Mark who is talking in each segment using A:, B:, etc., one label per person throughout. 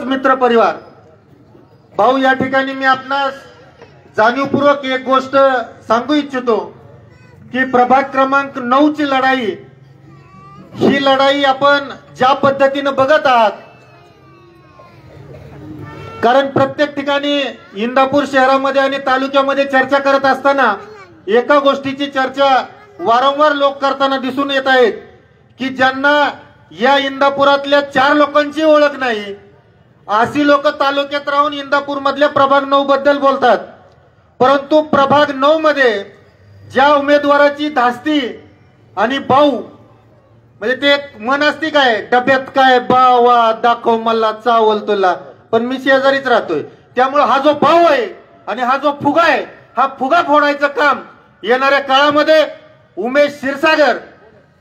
A: मित्र परिवार भाऊ, या ठिकाणी मी आपणास जाणीवपूर्वक एक गोष्ट सांगू इच्छितो की प्रभाग क्रमांक 9 ची लढाई, ही लढाई आपण ज्या पद्धतीने बघत आहात, कारण प्रत्येक ठिकाणी इंदापूर शहरामध्ये आणि तालुक्यामध्ये चर्चा करत असताना एका गोष्टीची चर्चा वारंवार लोक करताना दिसून येत आहेत की ज्यांना या इंदापुरातल्या 4 लोकांची ओळख नाही, अशी लोक तालुक्यात राहून इंदापूर मधल्या प्रभाग 9 बद्दल बोलतात. परंतु प्रभाग 9 मध्ये ज्या उमेदवाराची धास्ती आणि भाऊ, म्हणजे ते एक मन असते काय, डब्यात काय बावा दाखव मला चावल तुला, पण मी शेजारीच राहतोय, त्यामुळे हा जो भाऊ आहे आणि हा जो फुगा आहे, हा फुगा फोडायचं काम येणाऱ्या काळामध्ये उमेश क्षीरसागर,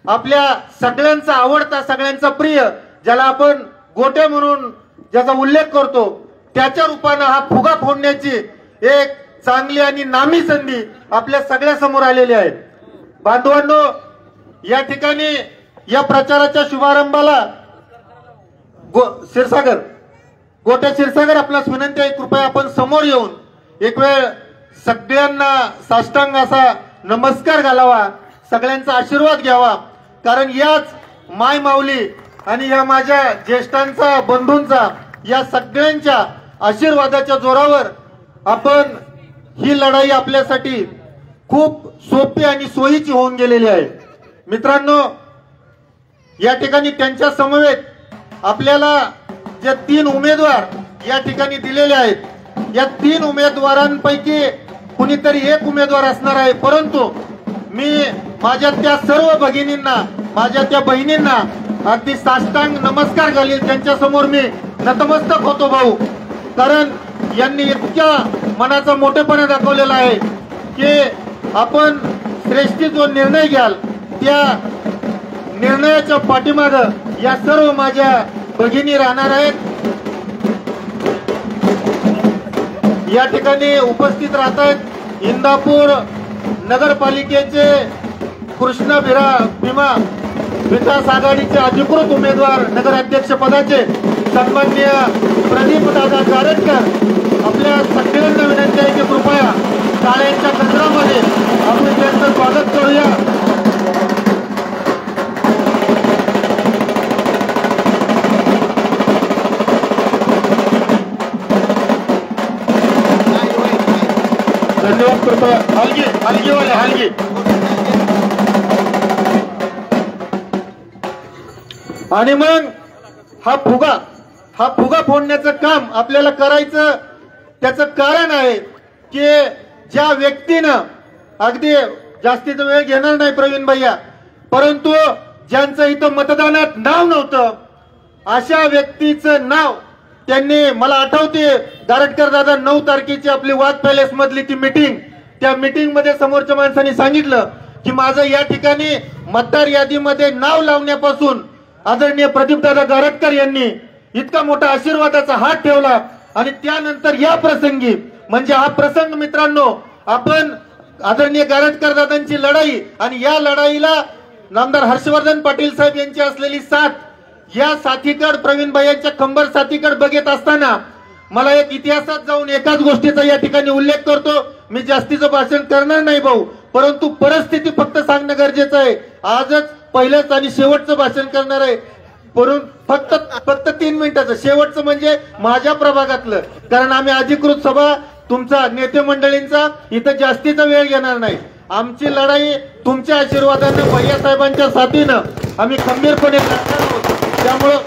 A: आपल्या सगळ्यांचा आवडता, सगळ्यांचा प्रिय, ज्याला आपण गोटे म्हणून ज्याचा उल्लेख करतो, त्याच्या रूपाने हा फुगा फोडण्याची एक चांगली आणि नामी संधी आपल्या सगळ्या समोर आलेली आहे. बांधवांनो, या ठिकाणी या प्रचाराच्या शुभारंभाला गोट्या क्षीरसागर, आपल्यास विनंती आहे, कृपया आपण समोर येऊन एक वेळ सगळ्यांना साष्टांग असा नमस्कार घालावा, सगळ्यांचा आशीर्वाद घ्यावा. कारण याच माय माऊली आणि या माझ्या ज्येष्ठांचा, बंधूंचा, या सगळ्यांच्या आशीर्वादाच्या जोरावर आपण ही लढाई आपल्यासाठी खूप सोपी आणि सोयीची होऊन गेलेली आहे. मित्रांनो, या ठिकाणी त्यांच्या समवेत आपल्याला जे 3 उमेदवार या ठिकाणी दिलेले आहेत, या 3 उमेदवारांपैकी कुणीतरी एक उमेदवार असणार आहे. परंतु मी माझ्या त्या सर्व भगिनींना, माझ्या त्या बहिणींना अगदी साष्टांग नमस्कार घालील, त्यांच्या समोर मी नतमस्तक होतो भाऊ. कारण यांनी इतक्या मनाचा मोठेपणा दाखवलेला आहे की आपण श्रेष्ठी जो निर्णय घ्याल त्या निर्णयाच्या पाठीमागे या सर्व माझ्या भगिनी राहणार आहेत. या ठिकाणी उपस्थित राहत आहेत इंदापूर नगरपालिकेचे कृष्ण भीमा विकास आघाडीचे अधिकृत उमेदवार नगराध्यक्ष पदाचे सन्माननीय प्रदीप दादा गारटकर. आपल्या सगळ्यांना विनंती आहे की कृपया टाळ्यांच्या गजरामध्ये आपण त्यांचं स्वागत करूया. धन्यवाद. कृपया हलगी आणि मग हा फुगा फोडण्याचं काम आपल्याला करायचं. त्याचं कारण आहे की ज्या व्यक्तीनं, अगदी जास्तीचा वेळ घेणार नाही प्रवीण भैया, परंतु ज्यांचं इथं मतदानात नाव नव्हतं, अशा व्यक्तीचं नाव त्यांनी, मला आठवते गारटकर दादा 9 तारखेची आपली वाद पॅलेस मधली ती मीटिंग, त्या मीटिंग मध्ये समोरच्या माणसांनी सांगितलं की माझं या ठिकाणी मतदार यादीमध्ये नाव लावण्यापासून आदरणीय प्रदीपदादा गारटकर यांनी इतका मोठा आशीर्वादाचा हात ठेवला. आणि त्यानंतर या प्रसंगी, म्हणजे हा प्रसंग मित्रांनो, आपण आदरणीय गारटकर दादांची लढाई आणि या लढाईला नामदार हर्षवर्धन पाटील साहेब यांची असलेली साथ, या साथीकड, प्रवीण भाईंच्या खंबर साथीकड बघत असताना मला एक इतिहासात जाऊन एकाच गोष्टीचा या ठिकाणी उल्लेख करतो. मी जास्तीचं भाषण करणार नाही भाऊ, परंतु परिस्थिती फक्त सांगणं गरजेचं आहे. आजच पहिलंच आणि शेवटचं भाषण करणार आहे, फक्त 3 मिनिटाचं, शेवटचं म्हणजे माझ्या प्रभागातलं, कारण आम्ही अधिकृत सभा तुमचा नेते मंडळींचा इथं जास्तीचा वेळ घेणार नाही. आमची लढाई तुमच्या आशीर्वादानं, भैया साहेबांच्या साथीनं आम्ही खंबीरपणे लढणार आहोत. त्यामुळं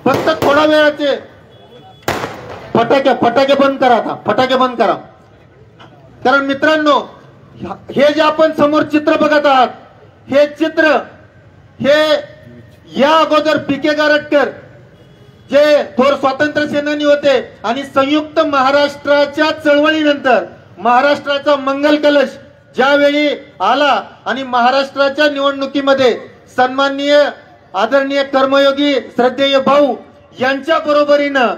A: फक्त थोडा वेळाचे फटाके बंद करा, आता फटाके बंद करा. कारण मित्रांनो, हे जे आपण समोर चित्र बघत आहात, हे चित्र, हे या अगोदर पी.के. गारटकर जे थोर स्वातंत्र्य सेनानी होते आणि संयुक्त महाराष्ट्राच्या चळवळीनंतर महाराष्ट्राचा मंगल कलश ज्यावेळी आला आणि महाराष्ट्राच्या निवडणुकीमध्ये सन्माननीय आदरणीय कर्मयोगी श्रद्धेय भाऊ यांच्या बरोबरीनं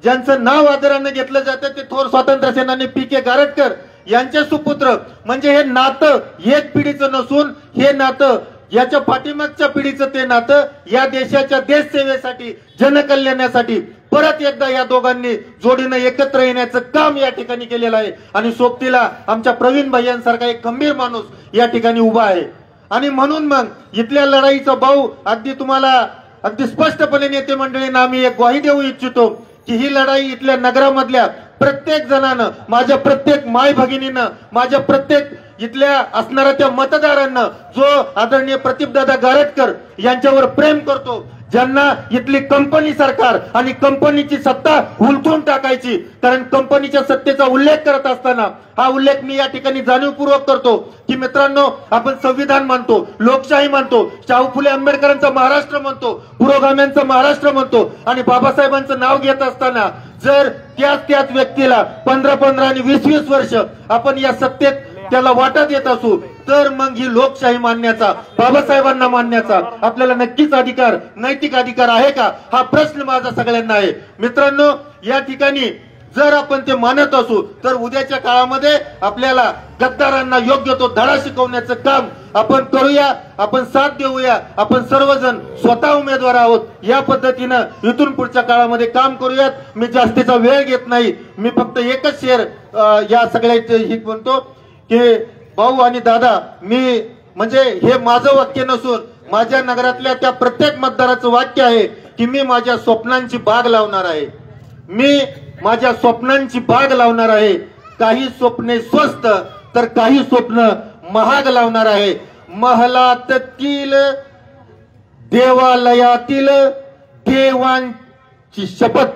A: ज्यांचं नाव आदरानं घेतलं जातं ते थोर स्वातंत्र्य सेनानी पी.के. गारटकर यांचे सुपुत्र. म्हणजे हे नातं एक पिढीचं नसून हे नातं याच्या पाठीमागच्या पिढीचं ते नातं या देशाच्या देशसेवेसाठी, जनकल्याणासाठी परत एकदा या दोघांनी जोडीनं एकत्र येण्याचं काम या ठिकाणी केलेलं आहे. आणि सोबतीला आमच्या प्रवीण भैयांसारखा एक खंबीर माणूस या ठिकाणी उभा आहे. आणि म्हणून मग इथल्या लढाईचा भाऊ अगदी तुम्हाला अगदी स्पष्टपणे नेते मंडळींना आम्ही एक ग्वाही देऊ इच्छितो की ही लढाई इथल्या नगरामधल्या प्रत्येक जणानं, माझ्या प्रत्येक माय भगिनीनं, माझ्या प्रत्येक इथल्या असणाऱ्या त्या मतदारांना, जो आदरणीय प्रदीपदादा गारटकर यांच्यावर प्रेम करतो, ज्यांना इथली कंपनी सरकार आणि कंपनीची सत्ता उलथून टाकायची, कारण कंपनीच्या सत्तेचा उल्लेख करत असताना हा उल्लेख मी या ठिकाणी जाणीवपूर्वक करतो की मित्रांनो, आपण संविधान मानतो, लोकशाही मानतो, शाहू फुले आंबेडकरांचा महाराष्ट्र म्हणतो, पुरोगाम्यांचा महाराष्ट्र म्हणतो, आणि बाबासाहेबांचं नाव घेत असताना जर त्याच व्यक्तीला 15-15 आणि 20-20 वर्ष आपण या सत्तेत त्याला वाटत येत असू, तर मग ही लोकशाही मानण्याचा, बाबासाहेबांना मानण्याचा आपल्याला नक्कीच अधिकार, नैतिक अधिकार आहे का, हा प्रश्न माझा सगळ्यांना आहे. मित्रांनो, या ठिकाणी जर आपण ते मानत असू तर उद्याच्या काळामध्ये आपल्याला गद्दारांना योग्य तो धडा शिकवण्याचं काम आपण करूया, आपण साथ देऊया. आपण सर्वजण स्वतः उमेदवार आहोत, या पद्धतीनं इथून पुढच्या काळामध्ये काम करूयात. मी जास्तीचा वेळ घेत नाही, मी फक्त एकच शेअर या सगळ्याचे हित म्हणतो की भाऊ आणि दादा, मी म्हणजे हे माझं वाक्य नसून माझ्या नगरातल्या त्या प्रत्येक मतदाराचं वाक्य आहे की मी माझ्या स्वप्नांची बाग लावणार आहे, मी माझ्या स्वप्नांची बाग लावणार आहे. काही स्वप्ने स्वस्त तर काही स्वप्न महाग लावणार आहे. महलातील देवालयातील देवांची शपथ,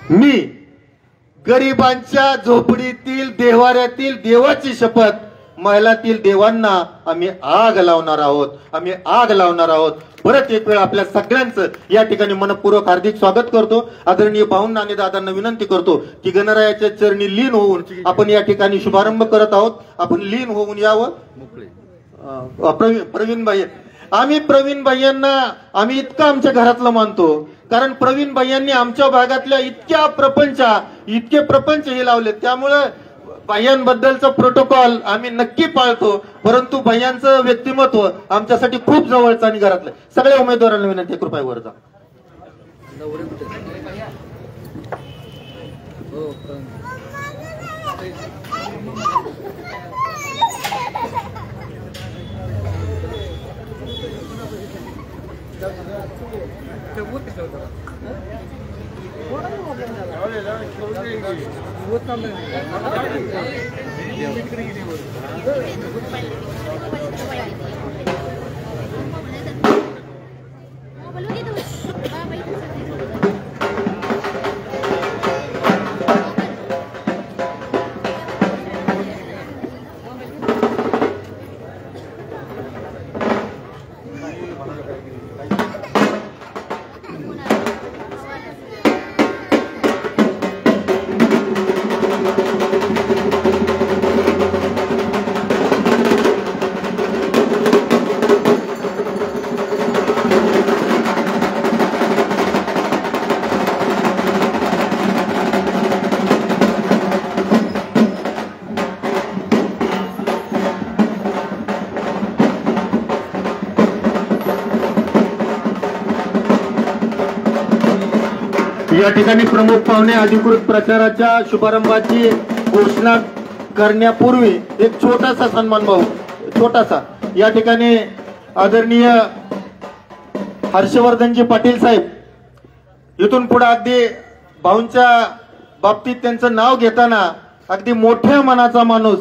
A: मी गरिबांच्या झोपडीतील देव्हाऱ्यातील देवाची शपथ, महलातील देवांना आम्ही आग लावणार आहोत, आम्ही आग लावणार आहोत. परत एक वेळ आपल्या सगळ्यांचं या ठिकाणी मनपूर्वक हार्दिक स्वागत करतो. आदरणीय भाऊंना आणि दादांना विनंती करतो की गणरायाच्या चरणी लीन होऊन आपण या ठिकाणी शुभारंभ करत आहोत. आपण लीन होऊन यावं. प्रवीण भाई, आम्ही प्रवीण भाईंना आम्ही इतकं आमच्या घरातलं मानतो, कारण प्रवीण भाईंनी आमच्या भागातल्या इतके प्रपंच हे लावले. त्यामुळे भैयांबद्दलचा प्रोटोकॉल आम्ही नक्की पाळतो, परंतु भैयांचं व्यक्तिमत्व आमच्यासाठी खूप जवळचं आणि घरातलं. सगळ्या उमेदवारांना विनंती, कृपया वर जा. या ठिकाणी प्रमुख पाहुणे अधिकृत प्रचाराच्या शुभारंभाची घोषणा करण्यापूर्वी एक छोटासा सन्मान भाऊ, छोटासा या ठिकाणी आदरणीय हर्षवर्धनजी पाटील साहेब, इथून पुढे अगदी भाऊंच्या बाबतीत त्यांचं नाव घेताना अगदी मोठ्या मनाचा माणूस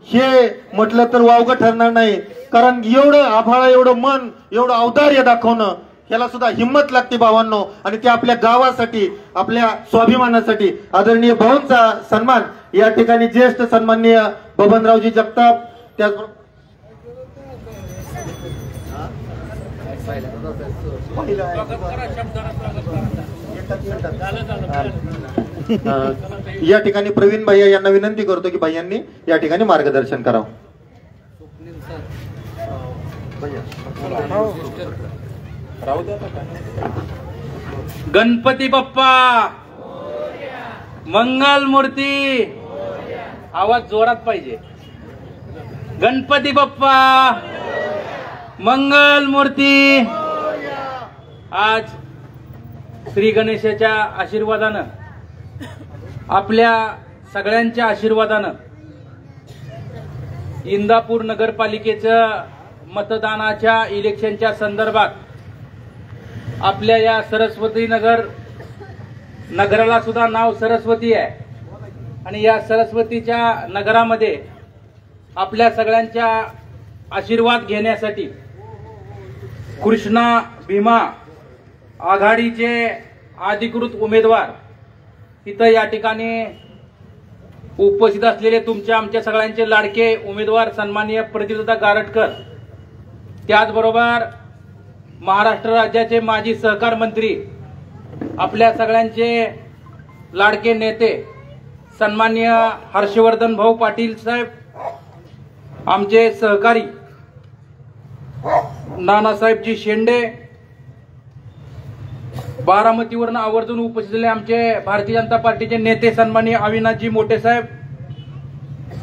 A: हे म्हटलं तर वावगं ठरणार नाही, कारण एवढं आभाळा, एवढं मन, एवढं औदार्य दाखवणं याला सुद्धा हिंमत लागते भावांनो. आणि ते आपल्या गावासाठी, आपल्या स्वाभिमानासाठी. आदरणीय भाऊंचा सन्मान या ठिकाणी ज्येष्ठ सन्माननीय बबनरावजी जगताप, त्याचबरोबर या ठिकाणी प्रवीण भैया यांना विनंती करतो की भैयांनी या ठिकाणी मार्गदर्शन करावं.
B: गणपती बाप्पा मंगल मूर्ती, आवाज जोरात पाहिजे. गणपती बाप्पा मंगल मूर्ती। आज श्री गणेशाच्या आशीर्वादानं, आपल्या सगळ्यांच्या आशीर्वादानं इंदापूर नगरपालिकेच्या मतदानाच्या इलेक्शनच्या संदर्भात आपल्या या सरस्वती नगराला सुद्धा नाव सरस्वती आहे आणि या सरस्वतीच्या नगरामध्ये आपल्या सगळ्यांच्या आशीर्वाद घेण्यासाठी कृष्णा भीमा आघाडीचे अधिकृत उमेदवार इथं या ठिकाणी उपस्थित असलेले तुमच्या आमच्या सगळ्यांचे लाडके उमेदवार सन्माननीय प्रदीपदादा गारटकर, त्याचबरोबर महाराष्ट्र राज्याचे माजी सहकार मंत्री, आपल्या सगळ्यांचे लाडके नेते सन्माननीय हर्षवर्धन भाऊ पाटील साहेब, आमचे सहकारी नानासाहेबजी शेंडे, बारामतीवरून आवर्जून उपस्थित झालेले आमचे भारतीय जनता पार्टीचे नेते सन्माननीय अविनाशजी मोठे साहेब,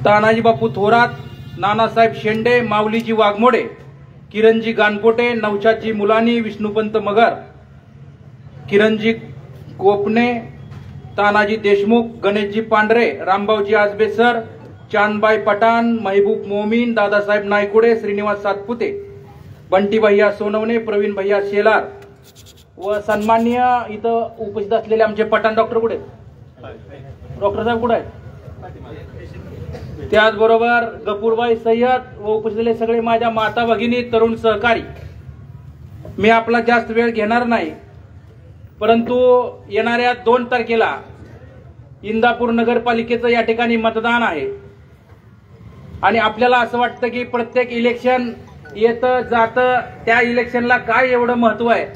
B: तानाजी बापू थोरात, नानासाहेब शेंडे, माऊलीजी वाघमोडे, किरणजी गानपोटे, नौशादजी मुलानी, विष्णुपंत मगर, किरणजी कोपणे, तानाजी देशमुख, गणेशजी पांढरे, रामभाऊजी आजबे सर, चांदबाई पठाण, महबूब मोमीन, दादासाहेब नायकुडे, श्रीनिवास सातपुते, बंटी भैया सोनवणे, प्रवीण भैया शेलार व सन्माननीय इथं उपस्थित असलेले आमचे पठाण डॉक्टर कुठे, डॉक्टर साहेब कुठे आहेत, त्याचबरोबर गफूरबाई सय्यद व उपस्थित सगळे माझ्या माता भगिनी, तरुण सहकारी. मी आपला जास्त वेळ घेणार नाही, परंतु येणाऱ्या 2 तारखेला इंदापूर नगरपालिकेचं या ठिकाणी मतदान आहे आणि आपल्याला असं वाटतं की प्रत्येक इलेक्शन येतं जातं, त्या इलेक्शनला काय एवढं महत्व आहे,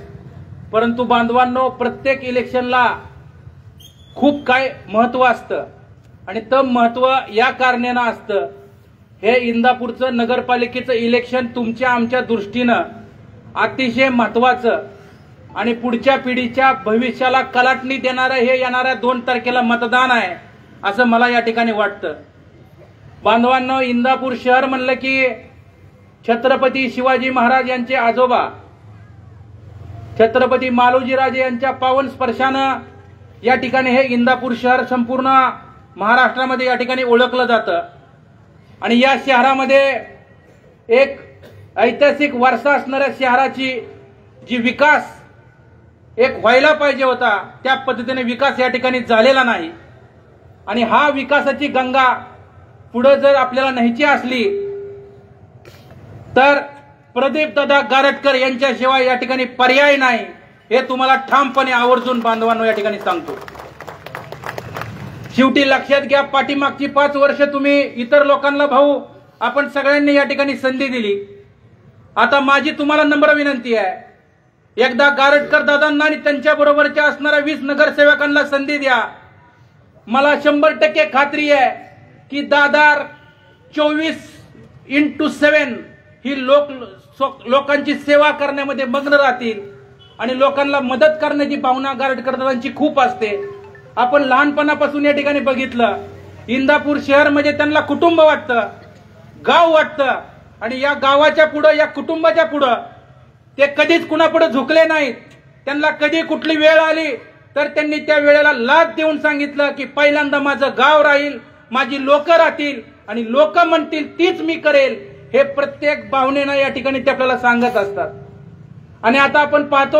B: परंतु बांधवांनो प्रत्येक इलेक्शनला खूप काय महत्व असतं आणि ते महत्व या कारणानं असतं. हे इंदापूरचं नगरपालिकेचं इलेक्शन तुमच्या आमच्या दृष्टीनं अतिशय महत्वाचं आणि पुढच्या पिढीच्या भविष्याला कलाटणी देणारं हे येणाऱ्या 2 तारखेला मतदान आहे असं मला या ठिकाणी वाटतं. बांधवांनो, इंदापूर शहर म्हणलं की छत्रपती शिवाजी महाराज यांचे आजोबा छत्रपती मालोजीराजे यांच्या पावन स्पर्शानं या ठिकाणी हे इंदापूर शहर संपूर्ण महाराष्ट्रामध्ये या ठिकाणी ओळखलं जातं आणि या शहरामध्ये एक ऐतिहासिक वारसा असणाऱ्या शहराची जी विकास एक व्हायला पाहिजे होता त्या पद्धतीने विकास या ठिकाणी झालेला नाही आणि हा विकासाची गंगा पुढे जर आपल्याला न्यायची असली तर प्रदीपदादा गारटकर यांच्याशिवाय या ठिकाणी पर्याय नाही, हे तुम्हाला ठामपणे आवर्जून बांधवांनो या ठिकाणी सांगतो. शेवटी लक्षात घ्या, पाठीमागची 5 वर्ष तुम्ही इतर लोकांना भाऊ आपण सगळ्यांनी या ठिकाणी संधी दिली. आता माझी तुम्हाला नम्र विनंती आहे, एकदा गारटकर दादांना आणि त्यांच्या बरोबरच्या असणाऱ्या 20 नगरसेवकांना संधी द्या. मला 100% खात्री आहे की दादा 24/7 ही लोकांची सेवा करण्यामध्ये मग्न राहतील आणि लोकांना मदत करण्याची भावना गारटकर दादांची खूप असते. आपण लहानपणापासून या ठिकाणी बघितलं, इंदापूर शहर म्हणजे त्यांना कुटुंब वाटतं, गाव वाटतं आणि या गावाच्या पुढं या कुटुंबाच्या पुढं ते कधीच कुणापुढे झुकले नाहीत. त्यांना कधी कुठली वेळ आली तर त्यांनी त्या वेळेला लाथ देऊन सांगितलं की पहिल्यांदा माझं गाव राहील, माझी लोक राहतील आणि लोक म्हणतील तीच मी करेल. हे प्रत्येक भावनेनं या ठिकाणी ते आपल्याला सांगत असतात. आणि आता आपण पाहतो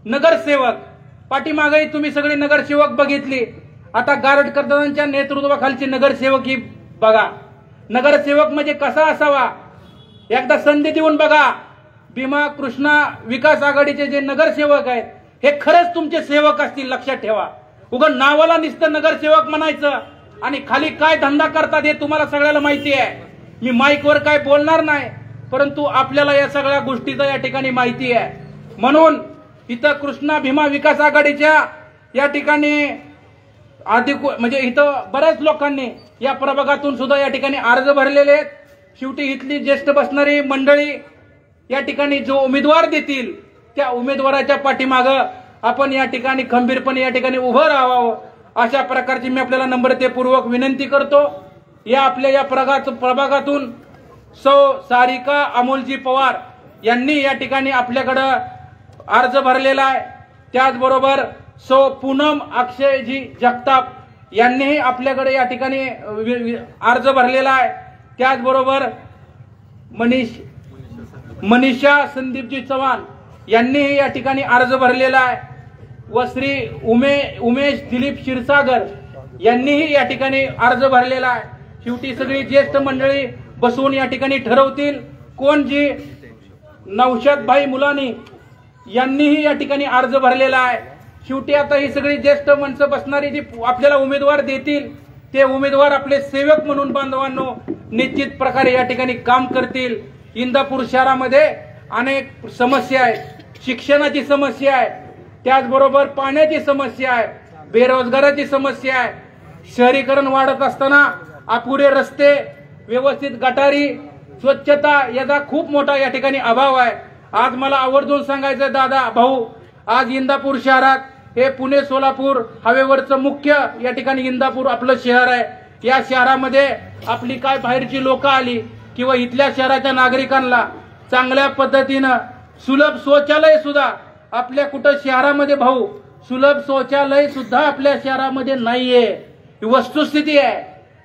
B: नगरसेवक, पाठीमागेही तुम्ही सगळे नगरसेवक बघितली, आता गारटकर दादांच्या नेतृत्वाखालची नगरसेवक ही बघा. नगरसेवक म्हणजे कसा असावा एकदा संधी देऊन बघा. भीमा कृष्णा विकास आघाडीचे जे नगरसेवक आहेत हे खरंच तुमचे सेवक असतील, लक्षात ठेवा. उगाच नावाला नुसतं नगरसेवक म्हणायचं आणि खाली काय धंदा करतात हे तुम्हाला सगळ्याला माहिती आहे. मी माईकवर काय बोलणार नाही, परंतु आपल्याला या सगळ्या गोष्टीचं या ठिकाणी माहिती आहे. म्हणून इथं कृष्णा भीमा विकास आघाडीच्या या ठिकाणी म्हणजे इथं बऱ्याच लोकांनी या प्रभागातून सुद्धा या ठिकाणी अर्ज भरलेले आहेत. शेवटी इथली ज्येष्ठ बसणारी मंडळी या ठिकाणी जो उमेदवार देतील त्या उमेदवाराच्या पाठीमागं आपण या ठिकाणी खंबीरपणे या ठिकाणी उभं राहावं अशा प्रकारची मी आपल्याला नम्रतेपूर्वक विनंती करतो. या आपल्या या प्रभागातून सौ सारिका अमोलजी पवार यांनी या ठिकाणी आपल्याकडं अर्ज भरलेला आहे। त्याचबरोबर सौ पूनम अक्षयजी जगताप यांनीही आपल्याकडे या ठिकाणी अर्ज भरलेला आहे। त्याचबरोबर मनीषा संदीपजी चव्हाण यांनीही या ठिकाणी अर्ज भरलेला आहे व श्री उमेश दिलीप क्षीरसागर यांनीही या ठिकाणी अर्ज भरलेला आहे। शेवटी सगळी ज्येष्ठ मंडळी बसून या ठिकाणी ठरवतील कोण जी नौशादभाई मुलानी यांनीही या ठिकाणी अर्ज भरलेला आहे। शेवटी आता ही सगळी ज्येष्ठ माणसं बसणारी जी आपल्याला उमेदवार देतील ते उमेदवार आपले सेवक म्हणून बांधवांनो निश्चित प्रकारे या ठिकाणी काम करतील। इंदापूर शहरामध्ये अनेक समस्या आहेत, शिक्षणाची समस्या आहे, त्याचबरोबर पाण्याची समस्या आहे, बेरोजगाराची समस्या आहे, शहरीकरण वाढत असताना अपुरे रस्ते, व्यवस्थित गटारी, स्वच्छता याचा खूप मोठा या ठिकाणी अभाव आहे। आज मला आवर्जून सांगायचं दादा भाऊ, आज इंदापूर शहरात हे पुणे सोलापूर हवेवरचं मुख्य या ठिकाणी इंदापूर आपलं शहर आहे। या शहरामध्ये आपली काय बाहेरची लोक आली किंवा इथल्या शहराच्या नागरिकांना चांगल्या पद्धतीनं सुलभ शौचालय सुद्धा आपल्या कुठं शहरामध्ये भाऊ सुलभ शौचालय सुद्धा आपल्या शहरामध्ये नाहीये, ही वस्तुस्थिती आहे।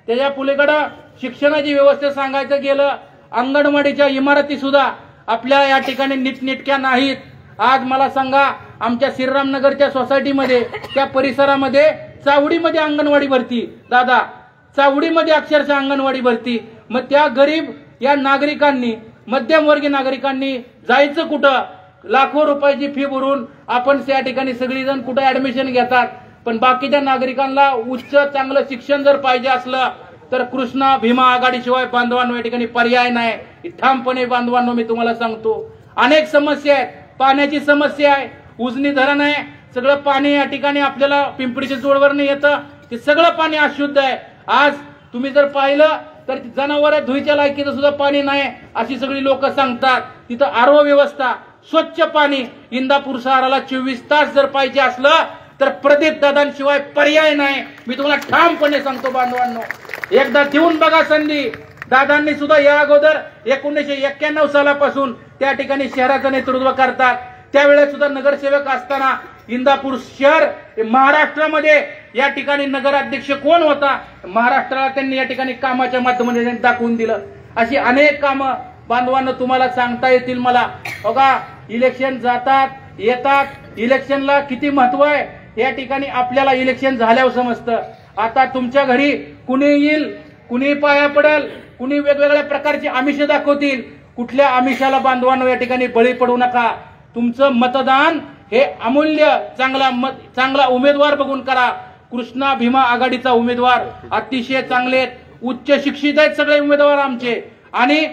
B: त्याच्या पुलीकडं शिक्षणाची व्यवस्था सांगायचं गेलं, अंगणवाडीच्या इमारती सुद्धा आपल्या या ठिकाणी नीटनेटक्या नाहीत। आज मला सांगा, आमच्या श्रीरामनगरच्या सोसायटीमध्ये त्या परिसरामध्ये चावडीमध्ये अंगणवाडी भरती, दादा चावडीमध्ये अक्षरशः अंगणवाडी भरती। मग त्या गरीब या नागरिकांनी, मध्यमवर्गीय नागरिकांनी जायचं कुठं? लाखो रुपयाची फी भरून आपण त्या ठिकाणी सगळीजण कुठं ऍडमिशन घेतात, पण बाकीच्या नागरिकांना उच्च चांगलं शिक्षण जर पाहिजे असलं तर कृष्णा भीमा आघाडीशिवाय बांधवांनो या ठिकाणी पर्याय नाही। ठामपणे बांधवांनो मी तुम्हाला सांगतो, अनेक समस्या आहेत, पाण्याची समस्या आहे, उजनी धरण आहे, सगळं पाणी या ठिकाणी आपल्याला पिंपरीच्या जोडवरनं येतं, ते सगळं पाणी अशुद्ध आहे। आज तुम्ही जर पाहिलं तर जनावर धुईच्या लायकीचं सुद्धा पाणी नाही अशी सगळी लोक सांगतात। तिथं आरो व्यवस्था, स्वच्छ पाणी इंदापूर शहराला 24 तास जर पाहिजे असलं तर प्रदीप दादांशिवाय पर्याय नाही, मी तुम्हाला ठामपणे सांगतो बांधवांनो। एकदा देऊन बघा संधी। दादांनी सुद्धा या अगोदर 1991 सालापासून त्या ठिकाणी शहराचं नेतृत्व करतात। त्यावेळेस सुद्धा नगरसेवक असताना इंदापूर शहर महाराष्ट्रामध्ये या ठिकाणी नगराध्यक्ष कोण होता, महाराष्ट्राला त्यांनी या ठिकाणी कामाच्या माध्यमातून दाखवून दिलं। अशी अनेक कामं बांधवांना तुम्हाला सांगता येतील मला। बघा, इलेक्शन जातात येतात, इलेक्शनला किती महत्व आहे या ठिकाणी आपल्याला इलेक्शन झाल्यावर समजतं। आता तुमच्या घरी कुणी येईल, कुणी पाया पडेल, कुणी वेगवेगळ्या प्रकारची आमिष दाखवतील, कुठल्या आमिषाला बांधवांनो या ठिकाणी बळी पडू नका। तुमचं मतदान हे अमूल्य चांगला उमेदवार बघून करा। कृष्णा भीमा आघाडीचा उमेदवार अतिशय चांगले आहेत, उच्च शिक्षित आहेत सगळे उमेदवार आमचे, आणि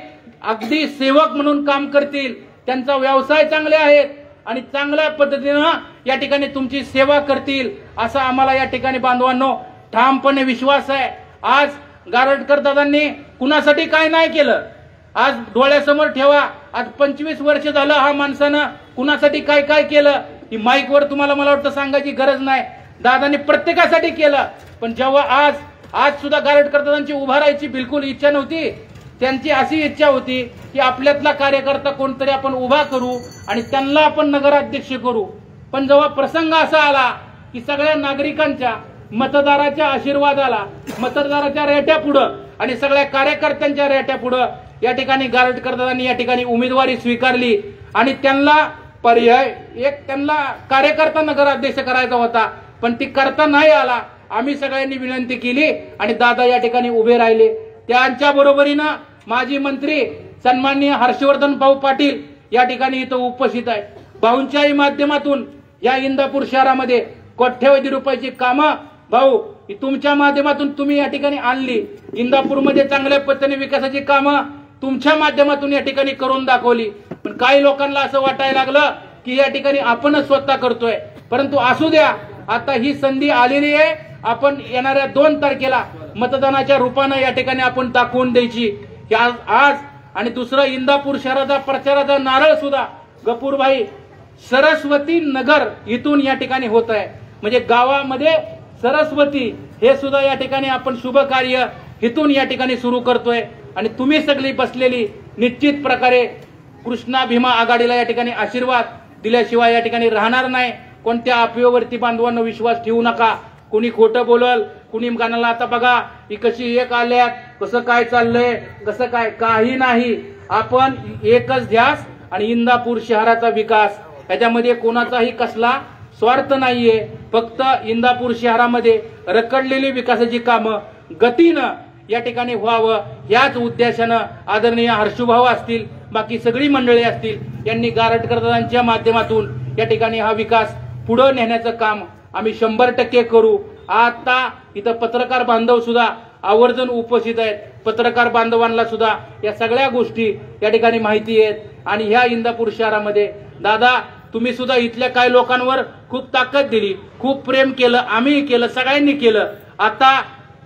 B: अगदी सेवक म्हणून काम करतील, त्यांचा व्यवसाय चांगले आहेत आणि चांगल्या पद्धतीनं या ठिकाणी तुमची सेवा करतील असा आम्हाला या ठिकाणी बांधवांनो ठामपणे विश्वास आहे। आज गारटकर दादांनी कुणासाठी काय नाही केलं, आज डोळ्यासमोर ठेवा। आज 25 वर्ष झालं हा माणसानं कुणासाठी काय काय केलं, ही माईकवर तुम्हाला मला वाटतं सांगायची गरज नाही। दादांनी प्रत्येकासाठी केलं, पण जेव्हा आज सुद्धा गारटकर दादांची उभा राहायची बिलकुल इच्छा नव्हती, त्यांची अशी इच्छा होती की आपल्यातला कार्यकर्ता कोणतरी आपण उभा करू आणि त्यांना आपण नगराध्यक्ष करू। पण जेव्हा प्रसंग असा आला की सगळ्या नागरिकांच्या मतदाराच्या आशीर्वादाला, मतदाराच्या रेट्या पुढं आणि सगळ्या कार्यकर्त्यांच्या रेट्या पुढं या ठिकाणी गारटकर दादांनी या ठिकाणी उमेदवारी स्वीकारली आणि त्यांना पर्याय त्यांना कार्यकर्ता नगराध्यक्ष करायचा होता, पण ती करता नाही आला। आम्ही सगळ्यांनी विनंती केली आणि दादा या ठिकाणी उभे राहिले। त्यांच्या बरोबरीनं माजी मंत्री सन्माननीय हर्षवर्धन भाऊ पाटील या ठिकाणी इथं उपस्थित आहे। भाऊंच्याही माध्यमातून या इंदापूर शहरामध्ये कोट्यवधी रुपयाची कामं भाऊ तुमच्या माध्यमातून तुम्ही या ठिकाणी आणली। इंदापूरमध्ये चांगल्या पद्धतीने विकासाची कामं तुमच्या माध्यमातून या ठिकाणी करून दाखवली, पण काही लोकांना असं वाटायला लागलं की या ठिकाणी आपणच स्वतः करतोय, परंतु असू द्या, आता ही संधी आलेली आहे। आपण येणाऱ्या 2 तारखेला मतदानाच्या रूपाने या ठिकाणी आपण दाखवून द्यायची की आज आणि दुसरं इंदापूर शहराचा प्रचाराचा नारळ सुद्धा गपूरभाई सरस्वती नगर इथून या ठिकाणी होत आहे, म्हणजे गावामध्ये सरस्वती हे सुद्धा या ठिकाणी आपण शुभ कार्य इथून या ठिकाणी सुरू करतोय। आणि तुम्ही सगळी बसलेली निश्चित प्रकारे कृष्णा भीमा आघाडीला या ठिकाणी आशीर्वाद दिल्याशिवाय या ठिकाणी राहणार नाही. कोणत्या अफवेवरती बांधवांनो विश्वास ठेवू नका. कुणी खोटं बोलल, कुणी गाण्याला आता बघा ही कशी एक आल्यात, कसं काय चाललंय, कसं काय, काही नाही. आपण एकच ध्यास आणि इंदापूर शहराचा विकास, याच्यामध्ये कोणाचाही कसला स्वार्थ नाहीये. फक्त इंदापूर शहरामध्ये रखडलेली विकासाची कामं गतीनं या ठिकाणी व्हावं, याच उद्देशानं आदरणीय हर्षुभाऊ असतील, बाकी सगळी मंडळी असतील, यांनी गारटकरदारांच्या माध्यमातून या ठिकाणी हा विकास पुढे नेण्याचं काम आम्ही 100% करू. आता इथं पत्रकार बांधव सुद्धा आवर्जून उपस्थित आहेत. पत्रकार बांधवांना सुद्धा या सगळ्या गोष्टी या ठिकाणी माहिती आहेत. आणि ह्या इंदापूर शहरामध्ये दादा तुम्ही सुद्धा इथल्या काही लोकांवर खूप ताकद दिली, खूप प्रेम केलं, आम्ही केलं, सगळ्यांनी केलं. आता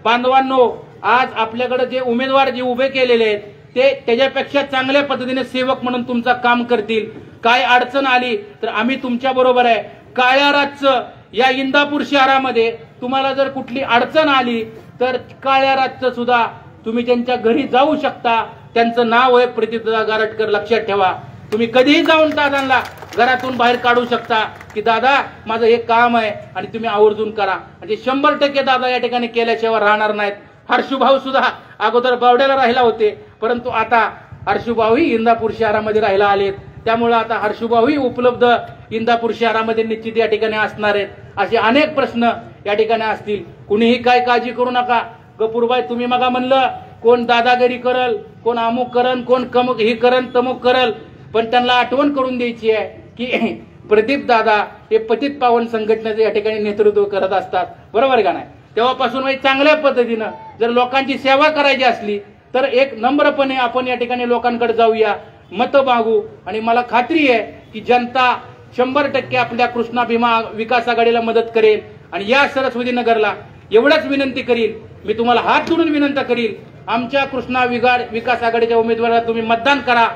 B: बांधवांनो, आज आपल्याकडे जे उमेदवार जे उभे केलेले आहेत ते त्याच्यापेक्षा चांगल्या पद्धतीने सेवक म्हणून तुमचं काम करतील. काय अडचण आली तर आम्ही तुमच्या बरोबर आहे. काळ्या रातचं या इंदापूर शहरामध्ये तुम्हाला जर कुठली अडचण आली तर काळ्या रातचं सुद्धा तुम्ही त्यांच्या घरी जाऊ शकता. त्यांचं नाव आहे प्रदीपदादा गारटकर. लक्षात ठेवा, तुम्ही कधीही जाऊन दादांना घरातून बाहेर काढू शकता की दादा माझं हे काम आहे आणि तुम्ही आवर्जून करा. म्हणजे 100% दादा या ठिकाणी केल्याशिवाय राहणार नाहीत. हर्षुभाऊ सुद्धा अगोदर बावड्याला राहिला होते, परंतु आता हर्षुभाऊही इंदापूर शहरामध्ये राहायला आलेत. त्यामुळे आता हर्षुभाऊही उपलब्ध इंदापूर शहरामध्ये निश्चित या ठिकाणी असणार आहेत. असे अनेक प्रश्न या ठिकाणी असतील. कुणीही काय काळजी करू नका. गपूरबाई तुम्ही मगा म्हणलं कोण दादागिरी करल, कोण अमुक करल, कोण कमुक ही करल, तमुक करल, पण त्यांना आठवण करून द्यायची आहे की प्रदीप दादा हे पतित पावन संघटनेचं या ठिकाणी नेतृत्व करत असतात. बरोबर का नाही? तेव्हापासून चांगल्या पद्धतीनं जर लोकांची सेवा करायची असली तर एक नम्रपणे आपण या ठिकाणी लोकांकडे जाऊया, मतं मागू. आणि मला खात्री आहे की जनता 100% आपल्या कृष्णा भीमा विकास आघाडीला मदत करेल. आणि या सरस्वती नगरला एवढंच विनंती करील, मी तुम्हाला हात जोडून विनंती करील, आमच्या कृष्णा विकास आघाडीच्या उमेदवाराला तुम्ही मतदान करा.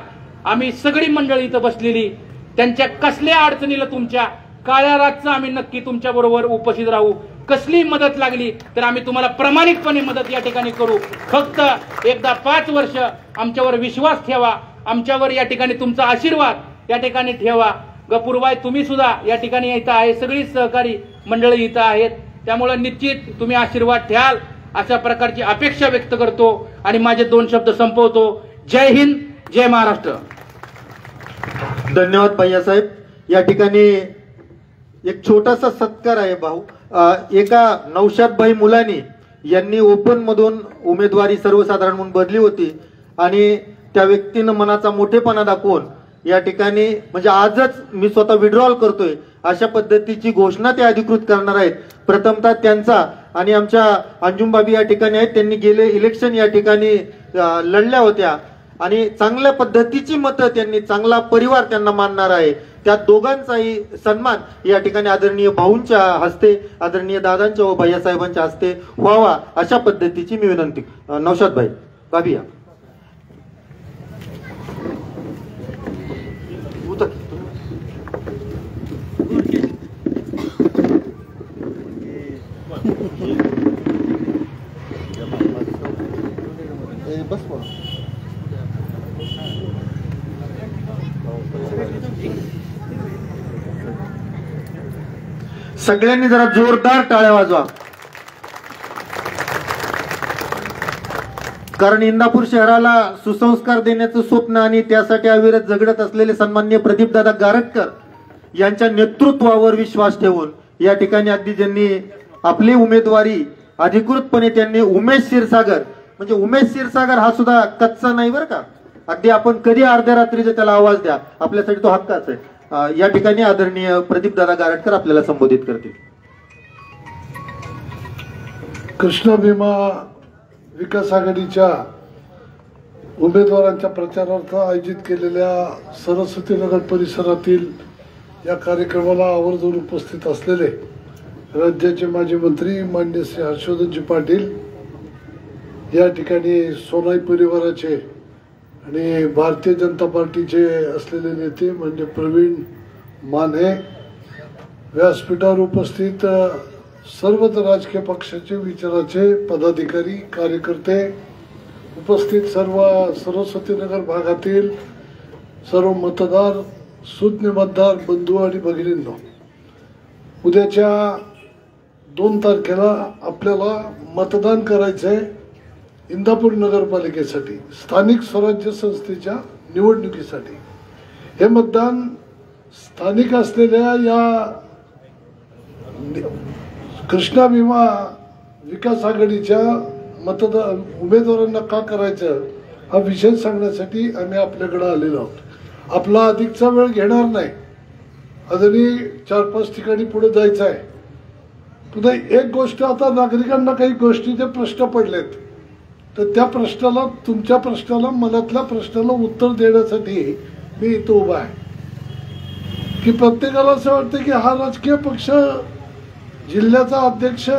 B: आम्ही सगळी मंडळी इथं बसलेली, त्यांच्या कसल्या अडचणीला तुमच्या काळ्या रातचं आम्ही नक्की तुमच्या बरोबर उपस्थित राहू. कसली मदत लागली तर आम्ही तुम्हाला प्रामाणिकपणे मदत या ठिकाणी करू. फक्त एकदा 5 वर्ष आमच्यावर विश्वास ठेवा, आमच्यावर या ठिकाणी तुमचा आशीर्वाद या ठिकाणी ठेवा. गपूरबाई तुम्ही सुद्धा या ठिकाणी इथं आहे, सगळी सहकारी मंडळी इथं आहेत. त्यामुळे निश्चित तुम्ही आशीर्वाद ठ्याल अशा प्रकारची अपेक्षा व्यक्त करतो आणि माझे 2 शब्द संपवतो. जय हिंद, जय महाराष्ट्र.
A: धन्यवाद भैयासाहेब. या ठिकाणी एक छोटासा सत्कार आहे भाऊ. एका नौशादभाई मुलानी यांनी ओपन मधून उमेदवारी सर्वसाधारण म्हणून बदली होती आणि त्या व्यक्तीनं मनाचा मोठेपणा दाखवून या ठिकाणी म्हणजे आजच मी स्वतः विड्रॉल करतोय अशा पद्धतीची घोषणा ते अधिकृत करणार आहेत. प्रथमतः त्यांचा आणि आमच्या अंजुमबाबी या ठिकाणी आहेत, त्यांनी गेले इलेक्शन या ठिकाणी लढल्या होत्या आणि चांगल्या पद्धतीची मतं त्यांनी, चांगला परिवार त्यांना मानणार आहे. त्या दोघांचाही सन्मान या ठिकाणी आदरणीय भाऊंच्या हस्ते, आदरणीय दादांच्या व भैयासाहेबांच्या हस्ते व्हावा अशा पद्धतीची मी विनंती. नौशाद भाई बाबी या. बस सगळ्यांनी जरा जोरदार टाळ्या वाजवा, कारण इंदापूर शहराला सुसंस्कार देण्याचं स्वप्न आणि त्यासाठी अविरत झगडत असलेले सन्माननीय प्रदीपदादा गारटकर यांच्या नेतृत्वावर विश्वास ठेवून या ठिकाणी अगदी ज्यांनी आपली उमेदवारी अधिकृतपणे त्यांनी उमेश क्षीरसागर, म्हणजे उमेश क्षीरसागर हा सुद्धा कच्चा नाही बरं का, अगदी आपण कधी अर्ध्या रात्रीचा त्याला आवाज द्या, आपल्यासाठी तो हक्काच आहे. या ठिकाणी आदरणीय प्रदीपदादा गारटकर आपल्याला संबोधित करतील.
C: कृष्णा भीमा विकास आघाडीच्या उमेदवारांच्या प्रचारार्थ आयोजित केलेल्या सरस्वतीनगर परिसरातील या कार्यक्रमाला आवर्जून उपस्थित असलेले राज्याचे माजी मंत्री माननीय श्री हर्षवर्धनजी पाटील, या ठिकाणी सोनाई परिवाराचे आणि भारतीय जनता पार्टीचे असलेले नेते म्हणजे प्रवीण माने, व्यासपीठावर उपस्थित सर्वच राजकीय पक्षाचे विचाराचे पदाधिकारी, कार्यकर्ते, उपस्थित सर्व सरस्वतीनगर भागातील सर्व मतदार सुज्ञ मतदार बंधू आणि भगिनींनो, उद्याच्या 2 तारखेला आपल्याला मतदान करायचंय इंदापूर नगरपालिकेसाठी, स्थानिक स्वराज्य संस्थेच्या निवडणुकीसाठी. हे मतदान स्थानिक असलेल्या या कृष्णा भीमा विकास आघाडीच्या उमेदवारांना का करायचं हा विषय सांगण्यासाठी आम्ही आपल्याकडे आलेलो आहोत. आपला अधिकचा वेळ घेणार नाही, अजूनही 4-5 ठिकाणी पुढे जायचं आहे. पुन्हा एक गोष्ट, आता नागरिकांना काही गोष्टीचे प्रश्न पडलेत, तर त्या प्रश्नाला, तुमच्या प्रश्नाला, मनातल्या प्रश्नाला उत्तर देण्यासाठी मी इथं उभा आहे. की प्रत्येकाला असं वाटतं की हा राजकीय पक्ष, जिल्ह्याचा अध्यक्ष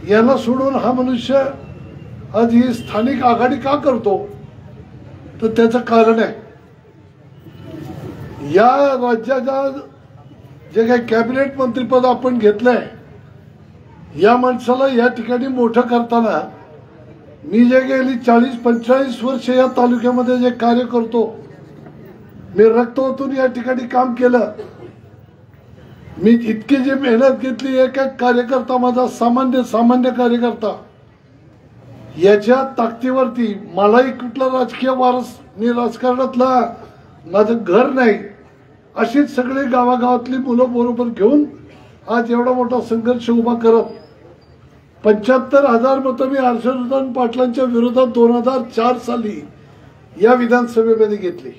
C: याला सोडून हा मनुष्य आज ही स्थानिक आघाडी का करतो. तर त्याचं कारण आहे, या राज्याच्या जे काही कॅबिनेट मंत्रीपद आपण घेतलंय, या माणसाला या ठिकाणी मोठं करताना मी जे गेली 40-45 वर्ष या तालुक्यामध्ये जे कार्य करतो, मी रक्त ओतून या ठिकाणी काम केलं. मी इतकी जी मेहनत घेतली, एक एक कार्यकर्ता माझा सामान्य कार्यकर्ता, याच्या ताकदीवरती मलाही कुठला राजकीय वारस, मी राजकारणातला माझं घर नाही, अशीच सगळे गावागावातली मुलं बरोबर घेऊन आज एवढा मोठा संघर्ष उभा करत 75,000 मतं मी हर्षवर्धन पाटलांच्या विरोधात 2004 साली या विधानसभेमध्ये घेतली.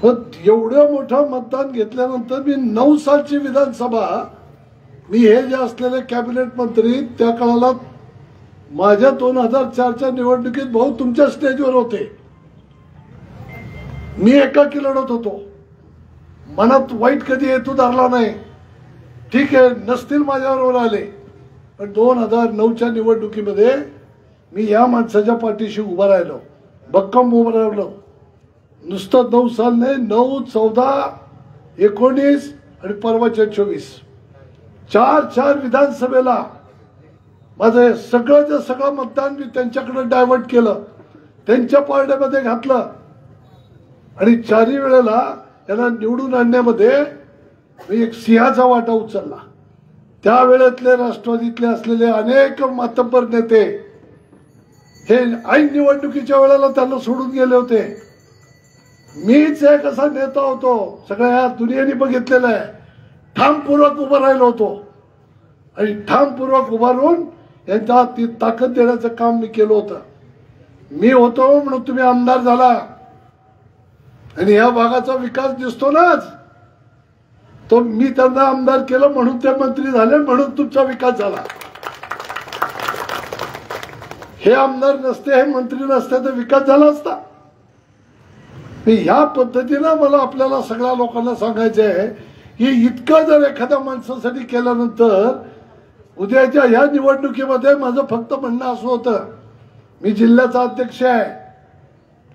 C: पण एवढं मोठं मतदान घेतल्यानंतर मी 9 सालची विधानसभा, मी हे जे असलेले कॅबिनेट मंत्री त्या काळाला माझ्या 2004च्या निवडणुकीत भाऊ तुमच्या स्टेजवर होते, मी एकाकी लढत होतो. मनात वाईट कधी हेतू धरला नाही. ठीक आहे, नसतील माझ्याबरोबर आले, पण 2009च्या निवडणुकीमध्ये मी या माणसाच्या पाठीशी उभा राहिलो, भक्कम उभं राहिलो. नुसतं 9 साल नाही, 9, 14, 19 आणि परवाच्या 24, 4 विधानसभेला माझं सगळं मतदान मी त्यांच्याकडे डायव्हर्ट केलं, त्यांच्या पारड्यामध्ये घातलं. आणि 4ही वेळेला त्यांना निवडून आणण्यामध्ये मी एक सिंहाचा वाटा उचलला. त्यावेळेतले राष्ट्रवादीतले असलेले अनेक मातब्बर नेते हे ऐन निवडणुकीच्या वेळेला त्यांना सोडून गेले होते. मीच एक असा नेता होतो, सगळ्या दुनियेने बघितलेलं आहे, ठामपूर्वक उभा राहिलो होतो. आणि ठामपूर्वक उभा राहून यांच्या ती ताकद देण्याचं काम मी केलं होतं. मी होतो म्हणून तुम्ही आमदार झाला, आणि या भागाचा विकास दिसतो ना आज, तो मी त्यांना आमदार केलं म्हणून ते मंत्री झाले, म्हणून तुमचा विकास झाला. हे आमदार नसते, हे मंत्री नसते, तर विकास झाला असता. ह्या पद्धतीनं मला आपल्याला सगळ्या लोकांना सांगायचं आहे की इतकं जर एखाद्या माणसासाठी केल्यानंतर उद्याच्या ह्या निवडणुकीमध्ये माझं फक्त म्हणणं असं होतं, मी जिल्ह्याचा अध्यक्ष आहे,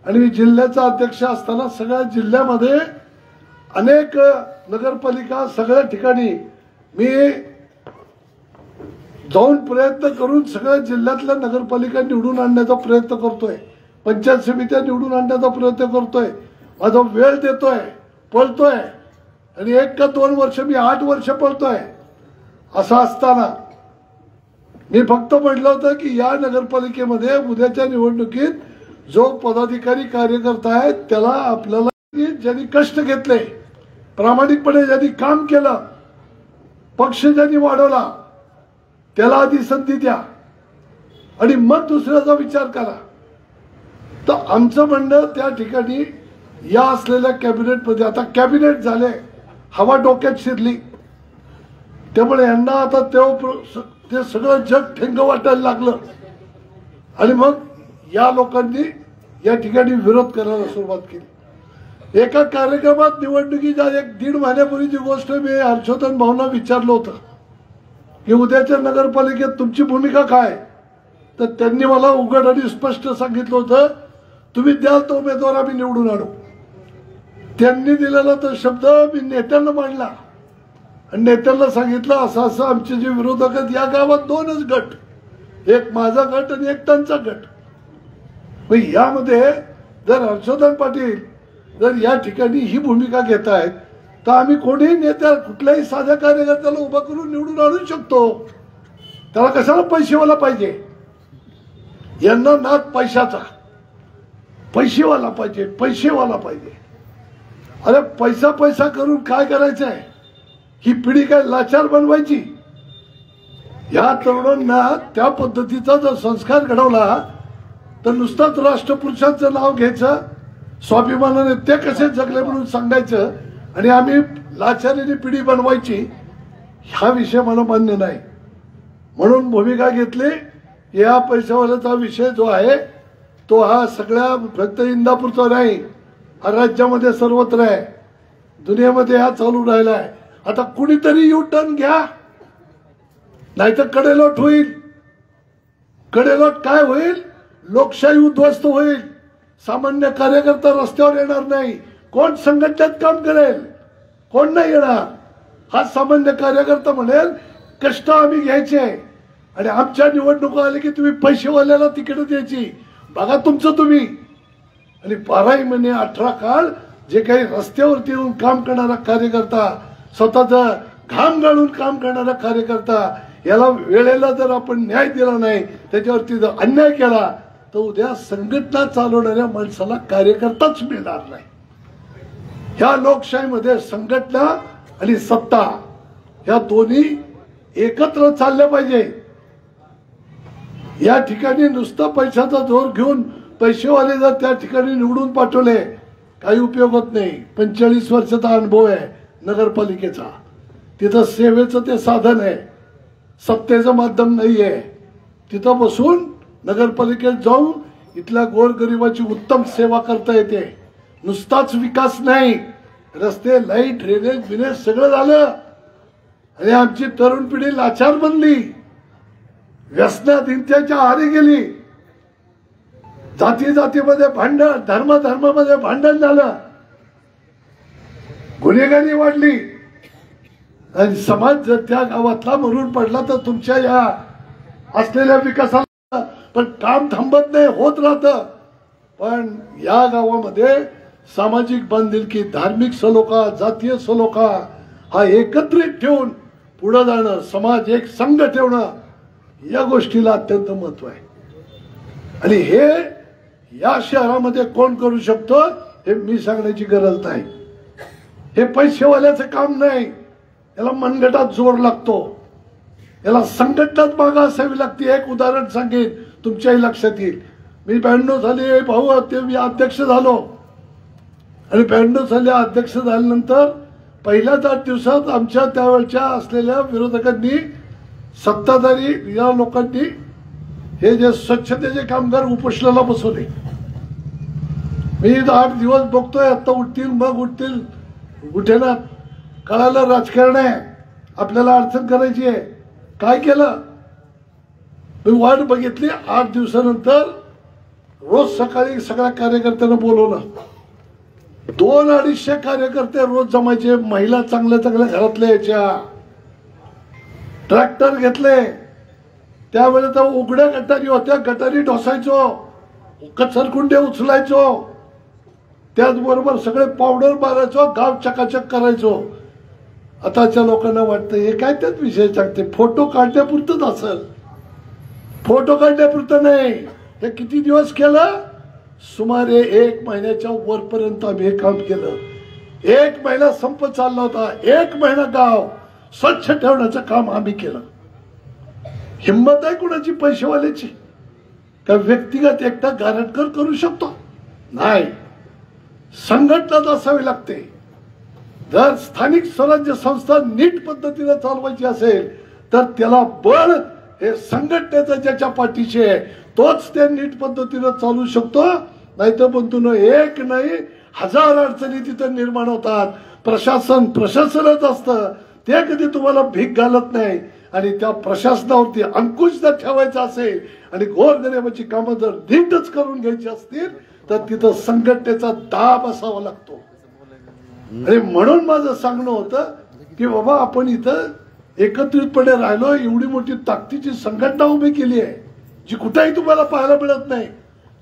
C: आणि जिल्ह्याचा अध्यक्ष असताना सगळ्या जिल्ह्यामध्ये अनेक नगरपालिका, सगळ्या ठिकाणी मी जाऊन प्रयत्न करून सगळ्या जिल्ह्यातल्या नगरपालिका निवडून आणण्याचा प्रयत्न करतोय, पंचायत समित्या निवडून आणण्याचा प्रयत्न करतोय, माझा वेळ देतोय, पळतोय. आणि 1 का 2 वर्ष मी 8 वर्ष पळतोय. असं असताना मी फक्त म्हटलं होतं की या नगरपालिकेमध्ये उद्याच्या निवडणुकीत जो पदाधिकारी कार्यकर्ता आहे त्याला आपल्याला, ज्यांनी कष्ट घेतले, प्रामाणिकपणे ज्यांनी काम केलं, पक्ष ज्यांनी वाढवला, त्याला आधी संधी द्या आणि मग दुसऱ्याचा विचार करा. तर आमचं म्हणणं त्या ठिकाणी या असलेल्या कॅबिनेटमध्ये, आता कॅबिनेट झाले, हवा डोक्यात शिरली, त्यामुळे यांना आता ते सगळं जग ठेंग वाटायला लागलं. आणि मग या लोकांनी या ठिकाणी विरोध करायला सुरुवात केली. एका कार्यक्रमात निवडणुकीच्या 1-1.5 महिन्यापूर्वीची गोष्ट मी हर्षवर्धन भाऊंना विचारलं होतं की उद्याच्या नगरपालिकेत तुमची भूमिका काय. तर त्यांनी मला उघड आणि स्पष्ट सांगितलं होतं, तुम्ही द्याल तो उमेदवार आम्ही निवडून आणू. त्यांनी दिलेला तो शब्द मी नेत्यांना मांडला आणि नेत्यांना सांगितलं असं असं आमचे जे विरोधक आहेत या गावात 2च गट, एक माझा गट आणि एक त्यांचा गट. यामध्ये जर हर्षवर्धन पाटील जर या ठिकाणी ही भूमिका घेत आहेत तर आम्ही कोणीही नेत्या कुठल्याही साध्या कार्यकर्त्याला उभा करून निवडून आणू शकतो. त्याला कशाला पैसेवाला पाहिजे? यांना नाद पैशाचा, पैसेवाला पाहिजे, पैसेवाला पाहिजे. अरे पैसा पैसा करून काय करायचं आहे? ही पिढी काय लाचार बनवायची? या तरुणांना त्या पद्धतीचा जर संस्कार घडवला तर नुसताच राष्ट्रपुरुषांचं नाव घ्यायचं, स्वाभिमानाने ते कसे जगले म्हणून सांगायचं आणि आम्ही लाचारीने पिढी बनवायची, हा विषय मला मान्य नाही. म्हणून भूमिका घेतली. या पैशावाल्याचा विषय जो आहे तो हा सगळ्या फक्त इंदापूरचा नाही, हा राज्यामध्ये सर्वत्र आहे, दुनियामध्ये हा चालू राहिला आहे. आता कुणीतरी यू टर्न घ्या, नाहीतर कडेलोट होईल. कडेलोट काय होईल? लोकशाही उद्ध्वस्त होईल. सामान्य कार्यकर्ता रस्त्यावर येणार नाही. कोण संघटनेत काम करेल? कोण नाही येणार. हा सामान्य कार्यकर्ता म्हणेल कष्ट आम्ही घ्यायचे आणि आमच्या निवडणुका आले की तुम्ही पैसेवाल्याला तिकीट द्यायची, बघा तुमचं तुम्ही. आणि 12 महिने 18 काळ जे काही रस्त्यावरती येऊन काम करणारा कार्यकर्ता, स्वतःचा घाम गाळून काम करणारा कार्यकर्ता, याला वेळेला जर आपण न्याय दिला नाही, त्याच्यावरती जर अन्याय केला तर उद्या संघटना चालवणाऱ्या माणसाला कार्यकर्ताच मिळणार नाही. ह्या लोकशाहीमध्ये संघटना आणि सत्ता ह्या दोन्ही एकत्र चालल्या पाहिजे. या ठिकाणी नुसतं पैशाचा जोर घेऊन पैसेवाले जर त्या ठिकाणी निवडून पाठवले काही उपयोग होत नाही. 45 वर्षाचा अनुभव आहे नगरपालिकेचा. तिथं सेवेचं ते साधन आहे, सत्तेचं माध्यम नाही आहे. तिथं बसून नगरपालिकेत जाऊन इथल्या गोरगरिबाची उत्तम सेवा करता येते. नुसताच विकास नाही, रस्ते, लाईट, ड्रेनेज बिनेज सगळं झालं आणि आमची तरुण पिढी लाचार बनली, व्यसनात हिंसाच्या आहारी गेली, जाती जातीमध्ये भांडण, धर्म धर्मामध्ये भांडण झालं, गुन्हेगारी वाढली आणि समाज जर त्या गावातला मरून पडला तर तुमच्या या असलेल्या विकासाला पण काम थांबत नाही, होत राहतं. पण या गावामध्ये सामाजिक बांधिलकी, धार्मिक सलोखा, जातीय सलोखा हा एकत्रित ठेवून पुढे जाणं, समाज एक संघ ठेवणं, या गोष्टीला अत्यंत महत्व आहे. आणि हे या शहरामध्ये कोण करू शकतो हे मी सांगण्याची गरज नाही. हे पैसेवाल्याचं काम नाही. याला मनगटात जोर लागतो, याला संघटनाच मागा असावी लागते. एक उदाहरण सांगेन, तुमच्याही लक्षात येईल. मी 92 साली भाऊ ते मी अध्यक्ष झालो आणि 92 साली अध्यक्ष झाल्यानंतर पहिल्याच 8 दिवसात आमच्या त्यावेळच्या असलेल्या विरोधकांनी, सत्ताधारी या लोकांनी हे जे स्वच्छतेचे कामगार उपोषणाला बसवले. मी 8 दिवस बघतोय, आता उठतील मग उठतील, उठेना. कळालं राजकारण आहे, आपल्याला अडचण करायची आहे. काय केलं? मी वाट बघितली. 8 दिवसानंतर रोज सकाळी सगळ्या कार्यकर्त्यांना बोलवलं. 200-250 कार्यकर्ते रोज जमायचे. महिला चांगल्या चांगल्या घरातल्या यायच्या. ट्रॅक्टर घेतले. त्यावेळेस तर उघड्या गटारी होत्या, गटारी ढोसायचो, कचरकुंडे उचलायचो, त्याचबरोबर सगळे पावडर मारायचो, गाव चकाचक करायचो. आताच्या लोकांना वाटतं हे काय त्याच विषय सांगते, फोटो काढण्यापुरतंच असेल. फोटो काढण्यापुरतं नाही. हे किती दिवस केलं? सुमारे 1 महिन्याच्या वरपर्यंत आम्ही हे काम केलं. 1 महिना संप चालला होता. 1 महिना गाव स्वच्छ ठेवण्याचं काम आम्ही केलं. हिंमत आहे कुणाची पैसेवाल्याची? का व्यक्तिगत एकटा गारटकर करू शकतो? नाही, संघटनाच असावी लागते. जर स्थानिक स्वराज्य संस्था नीट पद्धतीने चालवायची असेल तर त्याला बळ हे संघटनेचं ज्याच्या पाठीशी आहे तोच ते नीट पद्धतीने चालू शकतो. नाहीतर म्हणतो एक नाही 1000 अडचणी तिथं निर्माण होतात. प्रशासनच असतं, ते कधी तुम्हाला भीक घालत नाही. आणि त्या प्रशासनावरती अंकुश जर ठेवायचा असेल आणि गोरगरिबाची कामं जर नीटच करून घ्यायची असतील तर तिथं संघटनेचा दाब असावा लागतो. आणि म्हणून माझं सांगणं होतं की बाबा आपण इथं एकत्रितपणे राहिलो, एवढी मोठी ताकदीची संघटना उभी केली आहे जी कुठेही तुम्हाला पाहायला मिळत नाही.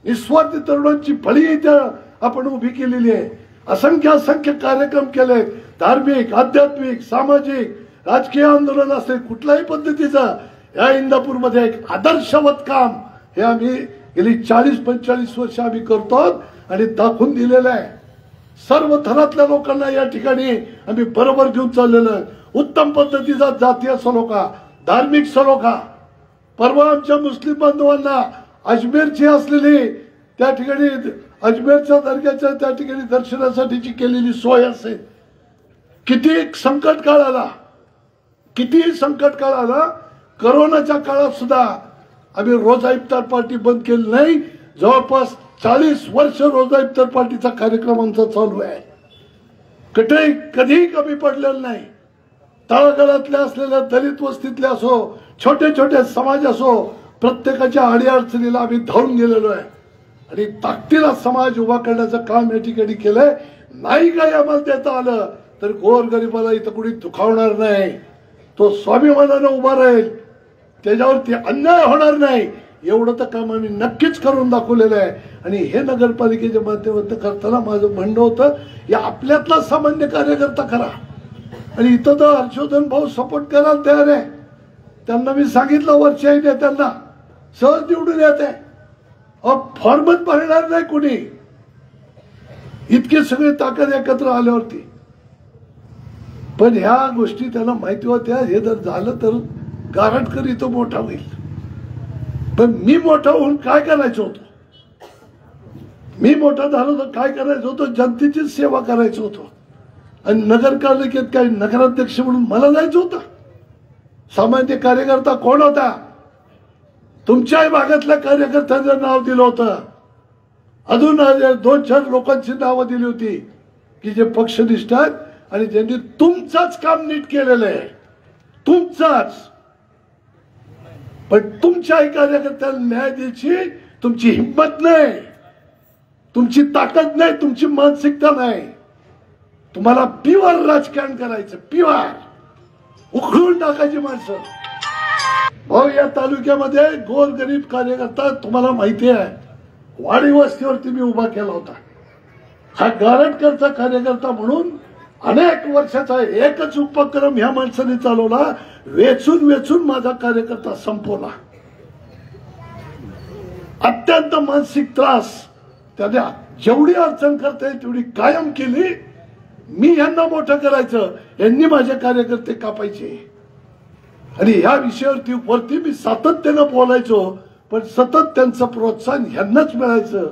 C: निस्वार्थी तरुणांची फळी इथं आपण उभी केलेली आहे. असंख्य कार्यक्रम केले, धार्मिक, आध्यात्मिक, सामाजिक, राजकीय आंदोलन असेल कुठल्याही पद्धतीचं या इंदापूरमध्ये एक आदर्शवत काम हे आम्ही गेली 40-45 वर्ष आम्ही करतो आणि दाखवून दिलेलं आहे. सर्व थरातल्या लोकांना या ठिकाणी आम्ही बरोबर घेऊन चाललेलो आहे. उत्तम पद्धतीचा जातीय सलोखा, धार्मिक सलोखा. परवा आमच्या मुस्लिम बांधवांना अजमेरची असलेली त्या ठिकाणी अजमेरच्या दर्ग्याच्या त्या ठिकाणी दर्शनासाठीची केलेली सोय असेल. किती संकट काळ आला, किती संकट काळ आला. करोनाच्या काळात सुद्धा आम्ही रोजा इफ्तार पार्टी बंद केली नाही. जवळपास 40 वर्ष रोजा इफ्तार पार्टीचा कार्यक्रम आमचा चालू आहे. कुठेही कधीही कमी पडलेलं नाही. तळागाळातल्या असलेल्या दलित वस्तीतले असो, छोटे छोटे समाज असो, प्रत्येकाच्या अडीअडचणीला आम्ही धावून गेलेलो आहे आणि ताकदीला समाज उभा करण्याचं काम या ठिकाणी केलंय. नाही काही आम्हाला देता आलं तर गोरगरिबाला इथं कुणी दुखावणार नाही. तो स्वाभिमानानं उभा राहील, त्याच्यावरती अन्याय होणार नाही एवढं तर काम आम्ही नक्कीच करून दाखवलेलं आहे. आणि हे नगरपालिकेच्या माध्यमातून करताना माझं म्हणणं होतं या आपल्यातला सामान्य कार्यकर्ता करा. आणि इथं तर हर्षवर्धन भाऊ सपोर्ट करायला तयार आहे. त्यांना मी सांगितलं वरच्याही नेत्यांना सहज निवडून येते, फॉर्मच भरणार नाही कुणी. इतके सगळे ताकद एकत्र आल्यावरती. पण ह्या गोष्टी त्यांना माहिती होत्या. हे जर झालं तर गारटकर इथं मोठा होईल. पण मी मोठा होऊन काय करायचं होतं? मी मोठा झालो तर काय करायचं होतं? जनतेची सेवा करायचं होतं. आणि नगरपालिकेत काही नगराध्यक्ष म्हणून मला जायचं होतं. सामान्य कार्यकर्ता कोण होता? तुमच्याही भागातल्या कार्यकर्त्यांचं नाव दिलं होतं. अजून 2-4 लोकांची नावं दिली होती की जे पक्षनिष्ठ आहेत आणि ज्यांनी तुमचंच काम नीट केलेलं आहे. तुमचाच. पण तुमच्याही कार्यकर्त्याला न्याय द्यायची तुमची हिंमत नाही, तुमची ताकद नाही, तुमची मानसिकता नाही. तुम्हाला प्युअर राजकारण करायचं, प्युअर उखळून टाकायची माणसं. भाऊ या तालुक्यामध्ये गोरगरीब कार्यकर्ता तुम्हाला माहिती आहे वाडी वस्तीवरती मी उभा केला होता. हा गारटकरचा कार्यकर्ता म्हणून अनेक वर्षाचा एकच उपक्रम ह्या माणसाने चालवला. वेचून वेचून माझा कार्यकर्ता संपवला. अत्यंत मानसिक त्रास त्याने जेवढी अडचण करता येईल तेवढी कायम केली. मी यांना मोठं करायचं, यांनी माझे कार्यकर्ते कापायचे. आणि ह्या विषयावरती मी सातत्यानं बोलायचो, पण सतत त्यांचं प्रोत्साहन ह्यांनाच मिळायचं.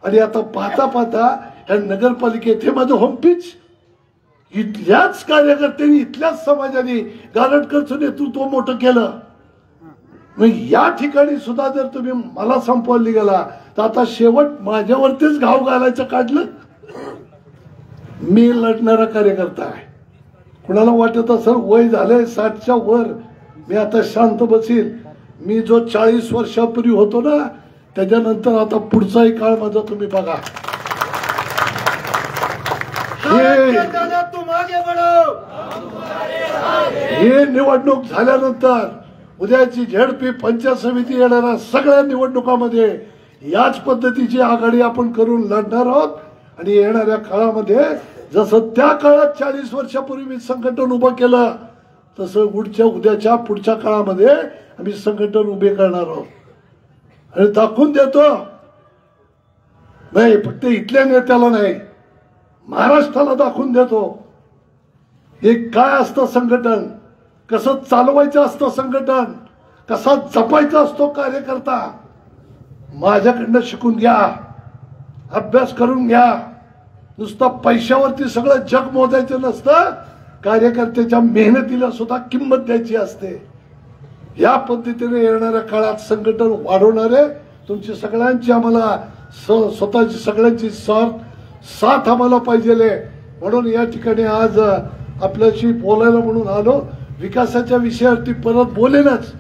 C: आणि आता पाहता पाहता ह्या नगरपालिकेत हे माझं होमपिच इथल्याच कार्यकर्त्यांनी, इथल्याच समाजाने गारटकरचं नेतृत्व मोठं केलं. मग या ठिकाणी सुद्धा जर तुम्ही मला संपवली गेला तर आता शेवट माझ्यावरतीच घाव घालायचं काढलं. मी लढणारा कार्यकर्ता आहे. कुणाला वाटत असेल वय झालंय 60च्या वर मी आता शांत बसील. मी जो 40 वर्षापूर्वी होतो ना त्याच्यानंतर आता पुढचाही काळ माझा तुम्ही बघा. हे निवडणूक झाल्यानंतर उद्याची झेडपी पंचायत समिती येणाऱ्या सगळ्या निवडणुकामध्ये याच पद्धतीची आघाडी आपण करून लढणार आहोत. आणि येणाऱ्या काळामध्ये जसं त्या काळात 40 वर्षापूर्वी मी संघटन उभं केलं तसं उद्याच्या पुढच्या काळामध्ये आम्ही संघटन उभे करणार आहोत. आणि दाखवून देतो नाही फक्त इथल्या नेत्याला नाही, महाराष्ट्राला दाखवून देतो हे काय असतं संघटन, कसं चालवायचं असतं संघटन, कसा जपायचा असतो कार्यकर्ता. माझ्याकडनं शिकून घ्या, अभ्यास करून घ्या. नुसतं पैशावरती सगळं जग मोजायचं नसतं, कार्यकर्त्याच्या मेहनतीला सुद्धा किंमत द्यायची असते. या पद्धतीने येणाऱ्या काळात संघटन वाढवणारे तुमची सगळ्यांची आम्हाला स्वतःची सगळ्यांची साथ आम्हाला पाहिजे. म्हणून या ठिकाणी आज आपल्याशी बोलायला म्हणून आलो. विकासाच्या विषयावरती परत बोलेनच.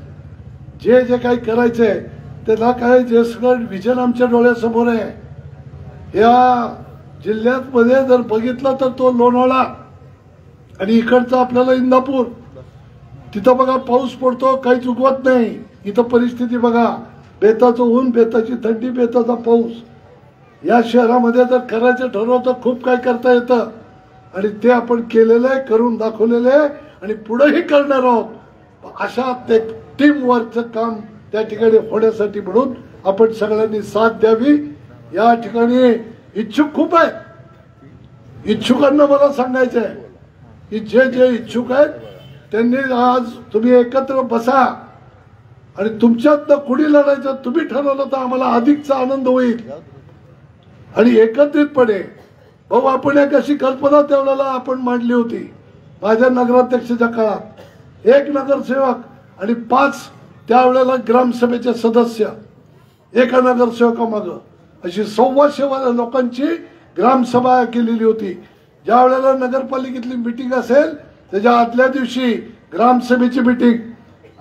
C: जे जे काही करायचंय त्याला काय जे सगळं विजन आमच्या डोळ्यासमोर आहे. या जिल्ह्यात मध्ये जर बघितलं तर तो लोणावळा आणि इकडचा आपल्याला इंदापूर. तिथं बघा पाऊस पडतो काही चुकवत नाही. इथं परिस्थिती बघा, बेताचं ऊन, बेताची थंडी, बेताचा पाऊस. या शहरामध्ये जर करायचं ठरवलं तर खूप काय करता येतं आणि ते आपण केलेलं आहे, करून दाखवलेलं आहे आणि पुढेही करणार आहोत. अशा ते टीम वर्कचं काम त्या ठिकाणी होण्यासाठी म्हणून आपण सगळ्यांनी साथ द्यावी. या ठिकाणी इच्छुक खूप आहेत. इच्छुकांना मला सांगायचं आहे की जे जे इच्छुक आहेत त्यांनी आज तुम्ही एकत्र बसा आणि तुमच्यातनं कुणी लढायचं तुम्ही ठरवलं तर आम्हाला अधिकचा आनंद होईल. आणि एकत्रितपणे भाऊ आपण एक अशी कल्पना त्यावेळेला आपण मांडली होती माझ्या नगराध्यक्षाच्या काळात, 1 नगरसेवक आणि 5 त्यावेळेला ग्रामसभेचे सदस्य एका नगरसेवकामागं अशी 125 लोकांची ग्रामसभा केलेली होती. ज्या वेळेला नगरपालिकेतली मिटिंग असेल त्याच्या आदल्या दिवशी ग्रामसभेची मिटिंग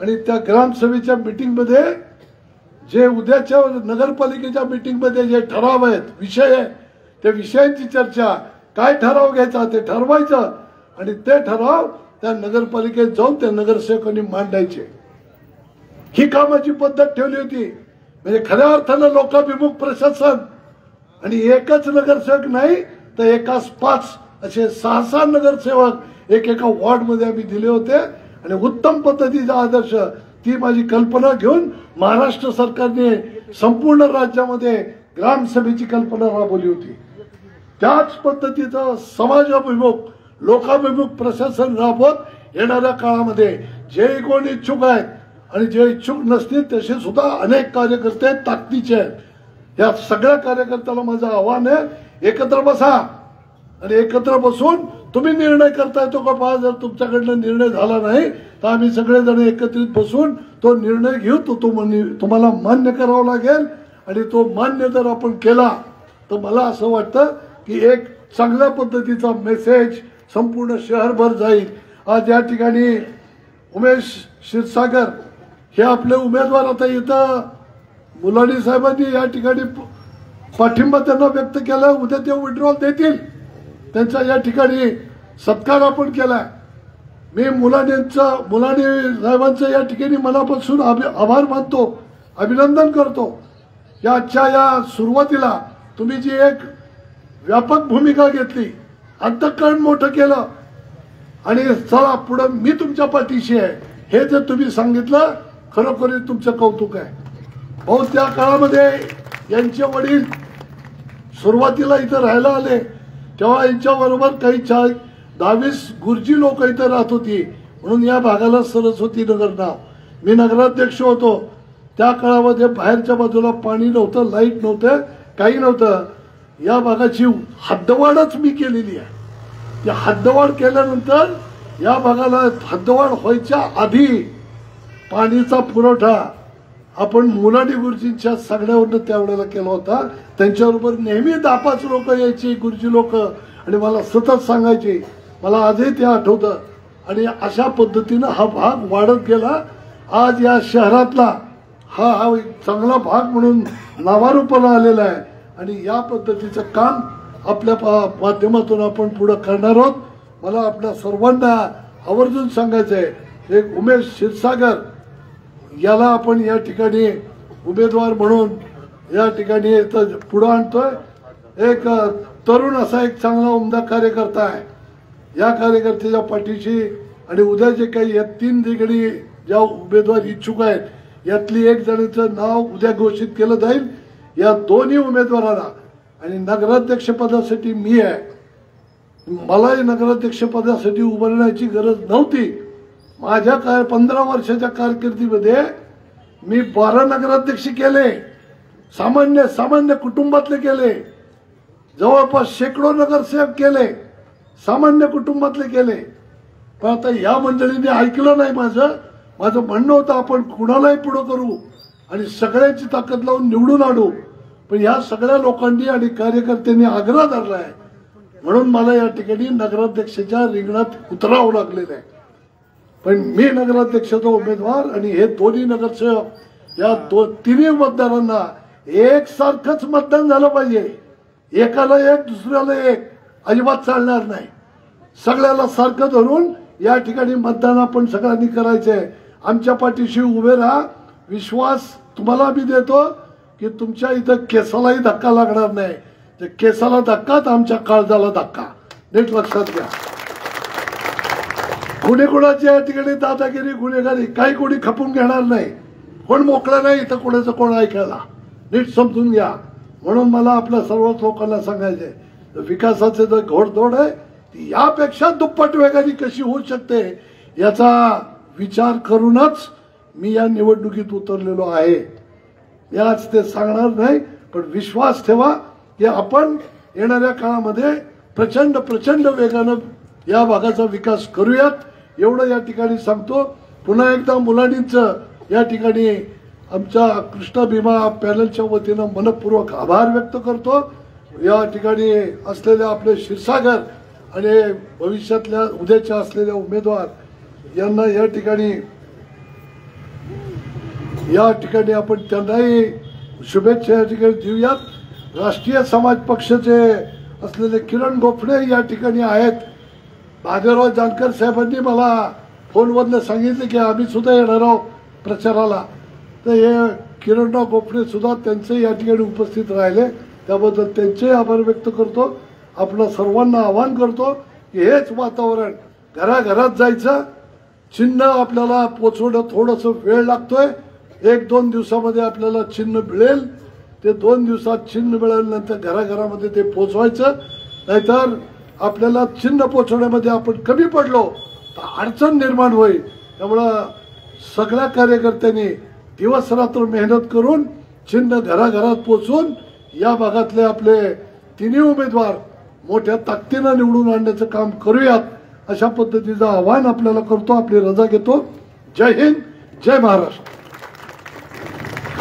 C: आणि त्या ग्रामसभेच्या मिटिंग मध्ये जे उद्याच्या नगरपालिकेच्या मिटिंग मध्ये जे ठराव आहेत, विषय आहे, त्या विषयांची चर्चा, काय ठराव घ्यायचा ते ठरवायचं आणि ते ठराव त्या नगरपालिकेत जाऊन त्या नगरसेवकांनी मांडायचे. ही कामाची पद्धत ठेवली होती. म्हणजे खऱ्या अर्थानं लोकाभिमुख प्रशासन. आणि एकच नगरसेवक नाही तर एकाच 5 असे 6 नगरसेवक एकेका वॉर्ड मध्ये आम्ही दिले होते आणि उत्तम पद्धतीचा आदर्श ती माझी कल्पना घेऊन महाराष्ट्र सरकारने संपूर्ण राज्यामध्ये ग्रामसभेची कल्पना राबवली होती. त्याच पद्धतीचं समाजाभिमुख लोकाभिमुख प्रशासन राबवत येणाऱ्या काळामध्ये जे कोण इच्छुक आहेत आणि जे इच्छुक नसतील तसे सुद्धा अनेक कार्यकर्ते ताकदीचे आहेत. या सगळ्या कार्यकर्त्याला माझं आव्हान आहे, एकत्र बसा आणि एकत्र बसून तुम्ही निर्णय करता येतो का पहा. जर तुमच्याकडनं निर्णय झाला नाही तर आम्ही सगळेजण एकत्रित बसून तो निर्णय घेऊ. तो तुम्हाला मान्य करावा लागेल आणि तो मान्य जर आपण केला तर मला असं वाटतं की एक चांगल्या पद्धतीचा मेसेज संपूर्ण शहरभर जाईल. आज या ठिकाणी उमेश क्षीरसागर हे आपले उमेदवार आता इथं मुलानी साहेबांनी या ठिकाणी पाठिंबा त्यांना व्यक्त केला. उद्या ते विड्रॉल देतील. त्यांचा या ठिकाणी सत्कार आपण केलाय. मी मुलानी साहेबांचं या ठिकाणी मनापासून आभार मानतो, अभिनंदन करतो. याच्या या सुरुवातीला तुम्ही जी एक व्यापक भूमिका घेतली, अंतःकरण मोठं केलं आणि चला पुढे मी तुमच्या पाठीशी आहे हे जर तुम्ही सांगितलं, खरोखर तुमचं कौतुक आहे. भाऊ त्या काळामध्ये यांचे वडील सुरुवातीला इथं राहायला आले तेव्हा यांच्याबरोबर काही 10-20 गुरुजी लोक इथं राहत होती. म्हणून या भागाला सरस्वती नगर नाव. मी नगराध्यक्ष होतो त्या काळामध्ये बाहेरच्या बाजूला पाणी नव्हतं, लाईट नव्हतं, काही नव्हतं. या भागाची हद्दवाढच मी केलेली आहे. त्या हद्दवाढ केल्यानंतर या भागाला हद्दवाढ व्हायच्या आधी पाणीचा पुरवठा आपण मुलानी गुरुजींच्या सांगण्यावरनं त्यावेळेला केला होता. त्यांच्याबरोबर नेहमी 10-5 लोक यायची गुरुजी लोक आणि मला सतत सांगायचे. मला आजही ते आठवतं. आणि अशा पद्धतीनं हा भाग वाढत गेला. आज या शहरातला हा एक चांगला भाग म्हणून नावारूपाला आलेला आहे आणि या पद्धतीचं काम आपल्या माध्यमातून आपण पुढे करणार आहोत. मला आपल्या सर्वांना आवर्जून सांगायचं आहे, एक उमेश क्षीरसागर याला आपण या ठिकाणी उमेदवार म्हणून या ठिकाणी पुढे आणतोय. एक तरुण असा एक चांगला उमदा कार्यकर्ता आहे. या कार्यकर्त्याच्या पाठीशी आणि उद्या जे काही या 3 ठिकाणी ज्या उमेदवार इच्छुक आहेत यातली एक जणांचं नाव उद्या घोषित केलं जाईल. या दोन्ही उमेदवारांना आणि नगराध्यक्ष पदासाठी मी आहे. मलाही नगराध्यक्ष पदासाठी उभारण्याची गरज नव्हती. माझ्या 15 वर्षाच्या कारकिर्दीमध्ये मी 12 नगराध्यक्ष केले. सामान्य कुटुंबातले केले. जवळपास शेकडो नगरसेवक केले. सामान्य कुटुंबातले केले. पण आता या मंडळीने ऐकलं नाही माझं म्हणणं होतं आपण कुणालाही पुढं करू आणि सगळ्यांची ताकद लावून निवडून आणू. पण या सगळ्या लोकांनी आणि कार्यकर्त्यांनी आग्रह धरला आहे म्हणून मला या ठिकाणी नगराध्यक्षाच्या रिंगणात उतरावं लागलेलं आहे. पण मी नगराध्यक्षाचा उमेदवार आणि हे दोन्ही नगरसेवक या तिन्ही मतदारांना एकसारखंच मतदान झालं पाहिजे. एकाला एक दुसऱ्याला एक अजिबात चालणार नाही. सगळ्याला सारखं धरून या ठिकाणी मतदान आपण सगळ्यांनी करायचंय. आमच्या पाठीशी उभे राहा. विश्वास तुम्हाला मी देतो की तुमच्या इथं केसालाही धक्का लागणार नाही. ते केसाला धक्का तर आमच्या काळजाला धक्का. नीट लक्षात घ्या. कुणी कुणाची या ठिकाणी दादागिरी गुन्हेगारी काही कोणी खपून घेणार नाही. कोण मोकळं नाही इथं कोणाचं कोण ऐकायला. नीट समजून घ्या. म्हणून मला आपल्या सर्वच लोकांना सांगायचंय विकासाचे जो घोडदौड आहे ती यापेक्षा दुप्पट वेगाने कशी होऊ शकते याचा विचार करूनच मी या निवडणुकीत उतरलेलो आहे. मी आज ते सांगणार नाही पण विश्वास ठेवा की आपण येणाऱ्या काळामध्ये प्रचंड प्रचंड वेगानं या भागाचा विकास करूयात एवढं या ठिकाणी सांगतो. पुन्हा एकदा मुलांचं या ठिकाणी आमच्या कृष्णा भीमा पॅनलच्या वतीनं मनपूर्वक आभार व्यक्त करतो. या ठिकाणी असलेले आपले क्षीरसागर आणि भविष्यातल्या उद्याच्या असलेल्या उमेदवार यांना या ठिकाणी आपण त्यांनाही शुभेच्छा या ठिकाणी देऊयात. राष्ट्रीय समाज पक्षाचे असलेले किरण गोफणे या ठिकाणी आहेत. भागीरथराव जानकर साहेबांनी मला फोनवरनं सांगितले की आम्ही सुद्धा येणार आहोत प्रचाराला. तर हे किरणराव गोफणे सुद्धा त्यांचे या ठिकाणी उपस्थित राहिले त्याबद्दल त्यांचे आभार व्यक्त करतो. आपल्या सर्वांना आवाहन करतो की हेच वातावरण घराघरात जायचं. चिन्ह आपल्याला पोचवणं थोडंसं वेळ लागतोय. 1-2 दिवसामध्ये आपल्याला चिन्ह मिळेल. ते 2 दिवसात चिन्ह मिळाल्यानंतर घराघरामध्ये ते पोचवायचं. नाहीतर आपल्याला चिन्ह पोचवण्यामध्ये आपण कमी पडलो तर अडचण निर्माण होईल. त्यामुळं सगळ्या कार्यकर्त्यांनी दिवस रात्र मेहनत करून चिन्ह घराघरात पोचवून या भागातले आपले तिन्ही उमेदवार मोठ्या ताकदीनं निवडून आणण्याचं काम करूयात अशा पद्धतीचं आवाहन आपल्याला करतो. आपली रजा घेतो. जय हिंद, जय महाराष्ट्र.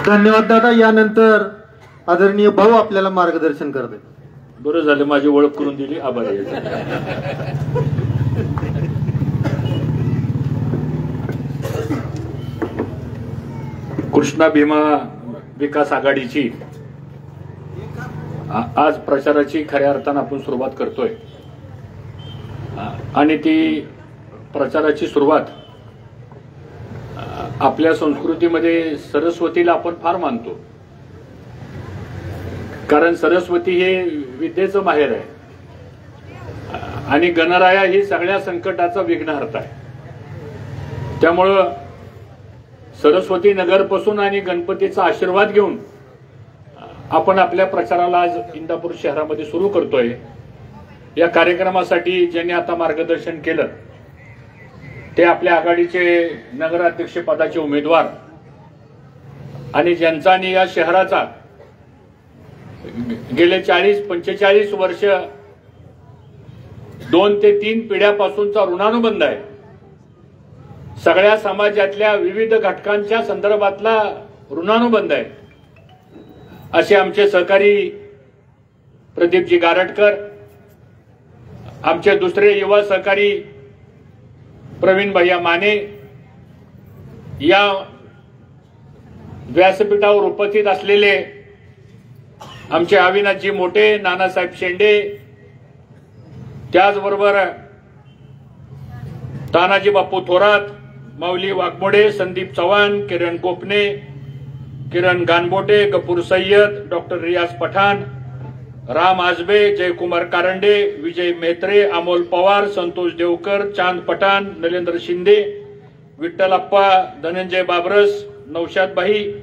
A: धन्यवाद दादा. यानंतर आदरणीय भाऊ आपल्याला मार्गदर्शन करते.
D: बरं झालं माझी ओळख करून दिली. आभार आहे. कृष्णा भीमा विकास आघाडीची आज प्रचाराची खऱ्या अर्थानं आपण सुरुवात करतोय आणि ती प्रचाराची सुरुवात आपल्या संस्कृतीमध्ये सरस्वतीला आपण फार मानतो. कारण सरस्वती हे विद्येचं माहेर आहे आणि गणराया ही सगळ्या संकटाचा विघ्नहर्ता आहे. त्यामुळं सरस्वती नगरपासून आणि गणपतीचा आशीर्वाद घेऊन आपण आपल्या प्रचाराला आज इंदापूर शहरामध्ये सुरू करतोय. या कार्यक्रमासाठी ज्यांनी आता मार्गदर्शन केलं ते आपल्या आघाडीचे नगराध्यक्ष पदाचे उमेदवार आणि ज्यांचा आणि या शहराचा गेले 40-45 वर्ष 2 ते 3 पिढ्यापासूनचा ऋणानुबंध आहे. सगळ्या समाजातल्या विविध घटकांच्या संदर्भातला ऋणानुबंध आहे. असे आमचे सहकारी प्रदीपजी गारटकर, आमचे दुसरे युवा सहकारी प्रवीण भैया माने, या व्यासपीठावर उपस्थित असलेले आमचे अविनाशजी मोठे, नानासाहेब शेंडे, त्याचबरोबर तानाजी बापू थोरात, माऊली वाघमोडे, संदीप चव्हाण, किरण गोपने, किरण गानबोटे, गफूर सय्यद, डॉक्टर रियाज पठाण, राम आजबे, जयकुमार कारंडे, विजय मेहत्रे, अमोल पवार, संतोष देवकर, चांद पठाण, नरेंद्र शिंदे, विठ्ठलप्पा, धनंजय बाबरस, नौशाद भाई,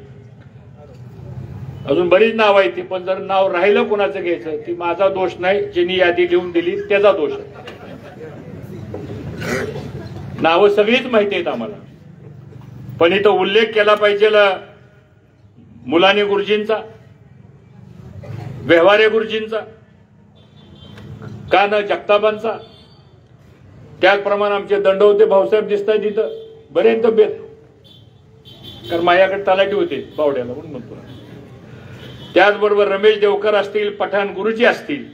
D: अजून बरीच नाव आहे ती. पण जर नाव राहिलं कोणाचं घ्यायचं ती माझा दोष नाही. ज्यांनी यादी लिहून दिली त्याचा दोष आहे. नावं सगळीच माहिती आहेत आम्हाला. पण इथं उल्लेख केला पाहिजे मुलानी गुरुजींचा, व्यवहारे गुरुजींचा, का न जगताबांचा. त्याचप्रमाणे आमचे दंडवते भाऊसाहेब दिसतात तिथं बरेच तब्येत. कारण माझ्याकडे तलाठी होते बावड्याला म्हणून म्हणतो. त्याचबरोबर रमेश देवकर असतील, पठाण गुरुजी असतील,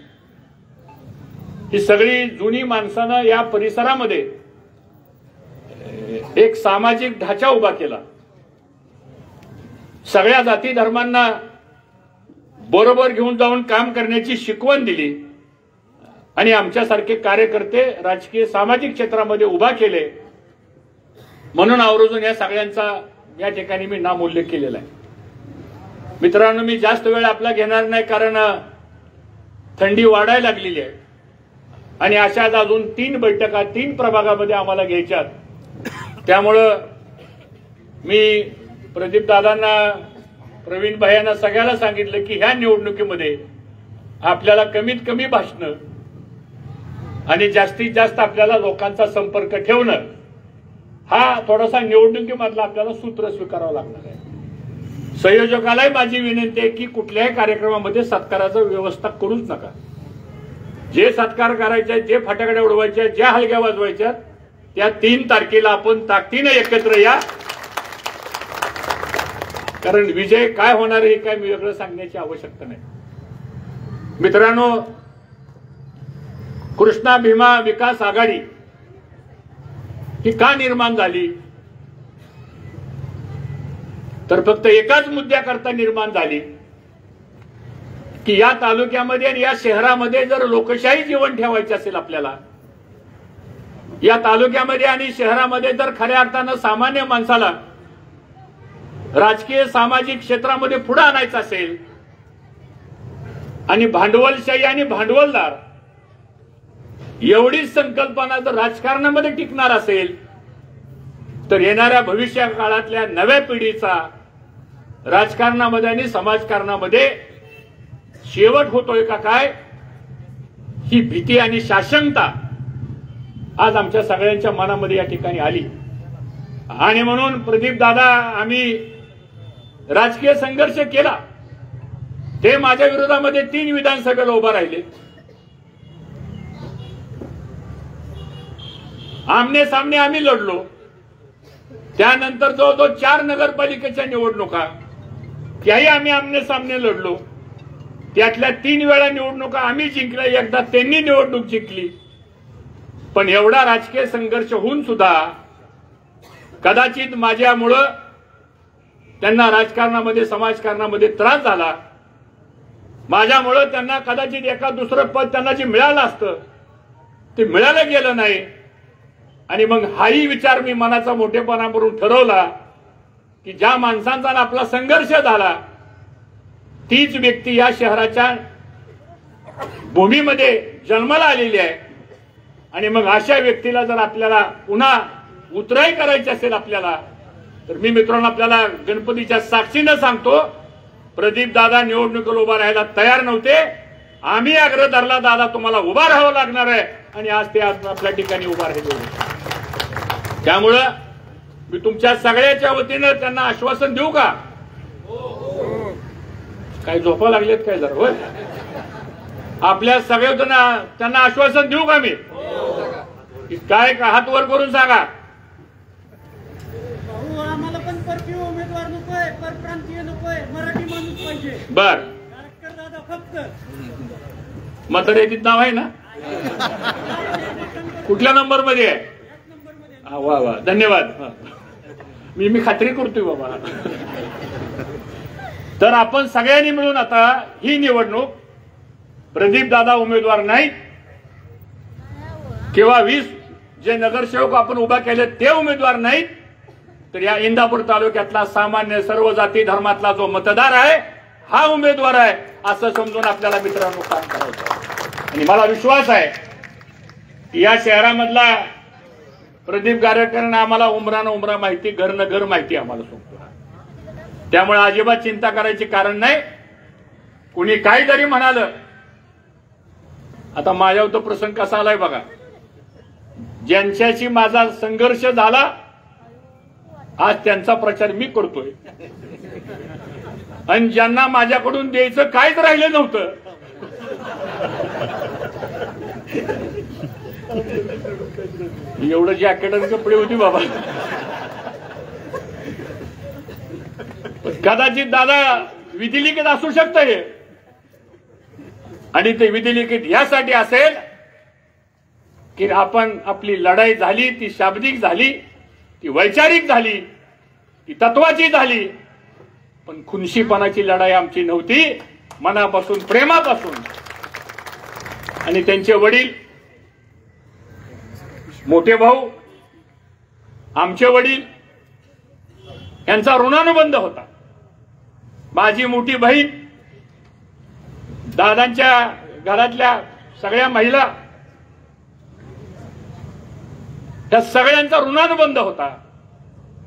D: ही सगळी जुनी माणसानं या परिसरामध्ये एक सामाजिक ढाचा उभा केला. सगळ्या जाती धर्मांना बरोबर घेऊन जाऊन काम करण्याची शिकवण दिली आणि आमच्यासारखे कार्यकर्ते राजकीय सामाजिक क्षेत्रामध्ये उभा केले. म्हणून आवर्जून या सगळ्यांचा या ठिकाणी मी नामोल्लेख केलेला आहे. मित्रांनो, मी जास्त वेळ आपला घेणार नाही कारण थंडी वाढायला लागलेली आहे आणि अशाच अजून 3 बैठका 3 प्रभागामध्ये आम्हाला घ्यायच्यात. त्यामुळं मी प्रदीप दादांना, प्रवीण भाईंना सगळ्याला सांगितलं की ह्या निवडणुकीमध्ये आपल्याला कमीत कमी भाषणं आणि जास्तीत जास्त आपल्याला लोकांचा संपर्क ठेवणं हा थोडासा निवडणुकीमधला आपल्याला सूत्र स्वीकारावं लागणार आहे. संयोजकालाही माझी विनंती आहे की कुठल्याही कार्यक्रमामध्ये सत्काराची व्यवस्था करूच नका. जे सत्कार करायचे, जे फटाकडे उडवायचे, ज्या हलग्या वाजवायच्या, त्या 3 तारखेला आपण ताकदीने एकत्र या. कारण विजय काय होणार हे काय मी वेगळं सांगण्याची आवश्यकता नाही. मित्रांनो, कृष्णा भीमा विकास आघाडी ही का निर्माण झाली तर फक्त एकाच मुद्द्याकरता निर्माण झाली की या तालुक्यामध्ये आणि या शहरामध्ये जर लोकशाही जीवन ठेवायची असेल, आपल्याला या तालुक्यामध्ये आणि शहरामध्ये जर खऱ्या अर्थानं सामान्य माणसाला राजकीय सामाजिक क्षेत्रामध्ये पुढे आणायचं असेल आणि भांडवलशाही आणि भांडवलदार एवढीच संकल्पना जर राजकारणामध्ये टिकणार असेल तर येणाऱ्या भविष्य काळातल्या नव्या पिढीचा राजकारणामध्ये आणि समाजकारणामध्ये शेवट होतोय का काय ही भीती आणि साशंकता आज आमच्या सगळ्यांच्या मनामध्ये या ठिकाणी आली. आणि म्हणून प्रदीप दादा, आम्ही राजकीय संघर्ष केला. ते माझ्या विरोधामध्ये 3 विधानसभेला उभा राहिले. आमने सामने आम्ही लढलो. त्यानंतर जवळजवळ 4 नगरपालिकेच्या निवडणुका त्याही आम्ही आमने सामने लढलो. त्यातल्या 3 वेळा निवडणुका आम्ही जिंकल्या, एकदा त्यांनी निवडणूक जिंकली. पण एवढा राजकीय संघर्ष होऊन सुद्धा कदाचित माझ्यामुळं त्यांना राजकारणामध्ये समाजकारणामध्ये त्रास झाला. माझ्यामुळं त्यांना कदाचित एका दुसरं पद त्यांना जे मिळालं असतं ते मिळालं गेलं नाही. आणि मग हाही विचार मी मनाचा मोठेपणा करून ठरवला की ज्या माणसांचा आपला संघर्ष झाला तीच व्यक्ती या शहराच्या भूमीमध्ये जन्माला आलेली आहे. आणि मग अशा व्यक्तीला जर आपल्याला पुन्हा उतराई करायची असेल आपल्याला, तर मी मित्रांनो आपल्याला गणपतीच्या साक्षीनं सांगतो, प्रदीप दादा निवडणुकीला उभा राहायला तयार नव्हते. आम्ही आग्रह धरला, दादा तुम्हाला उभा राहावं लागणार आहे, आणि आज ते आपल्या ठिकाणी उभा राहिले. त्यामुळं मी तुमच्या सगळ्याच्या वतीनं त्यांना आश्वासन देऊ का? काय झोपा लागलेत काय जरा? होय, आपल्या सगळ्या त्यांना आश्वासन देऊ का मी? काय का हात वर करून सांगा.
E: आम्हाला पण परकीय उमेदवार नकोय, परप्रांतीय नकोय, मराठी माणूस पाहिजे.
D: बर,
E: दादा फक्त
D: मतदाराचं नाव आहे ना? कुठल्या नंबर मध्ये आहे? वा वा, धन्यवाद. मी खात्री करतोय बाबा. तर आपण सगळ्यांनी मिळून आता ही निवडणूक प्रदीप दादा उमेदवार नाही किंवा 20 जे नगरसेवक आपण उभा केले ते उमेदवार नाहीत, तर या इंदापूर तालुक्यातला सामान्य सर्व जाती धर्मातला जो मतदार आहे हा उमेदवार आहे असं समजून आपल्याला मित्रांनो काम करायचं. आणि मला विश्वास आहे की या शहरामधला प्रदीप गारेकरांना आम्हाला उमरा माहिती, घरनं घर माहिती आम्हाला सांगतो. त्यामुळे अजिबात चिंता करायची कारण नाही. कुणी काही जरी म्हणालं, आता माझ्यावर तो प्रसंग कसा आलाय बघा. ज्यांच्याशी माझा संघर्ष झाला आज त्यांचा प्रचार मी करतोय, आणि ज्यांना माझ्याकडून द्यायचं काहीच राहिलं नव्हतं एवढं जॅकेट आणि कपडे होती बाबा. कदाचित दादा विधिलिखित असू शकतं हे, आणि ते विधिलिखित यासाठी असेल की आपण आपली लढाई झाली ती शाब्दिक झाली, ती वैचारिक झाली, ती तत्वाची झाली, पण खुनशीपणाची लढाई आमची नव्हती. मनापासून, प्रेमापासून. आणि त्यांचे वडील, मोठे भाऊ, आमचे वडील यांचा ऋणानुबंध होता. माझी मोठी बहीण दादांच्या घरातल्या सगळ्या महिला त्या सगळ्यांचा ऋणानुबंध होता.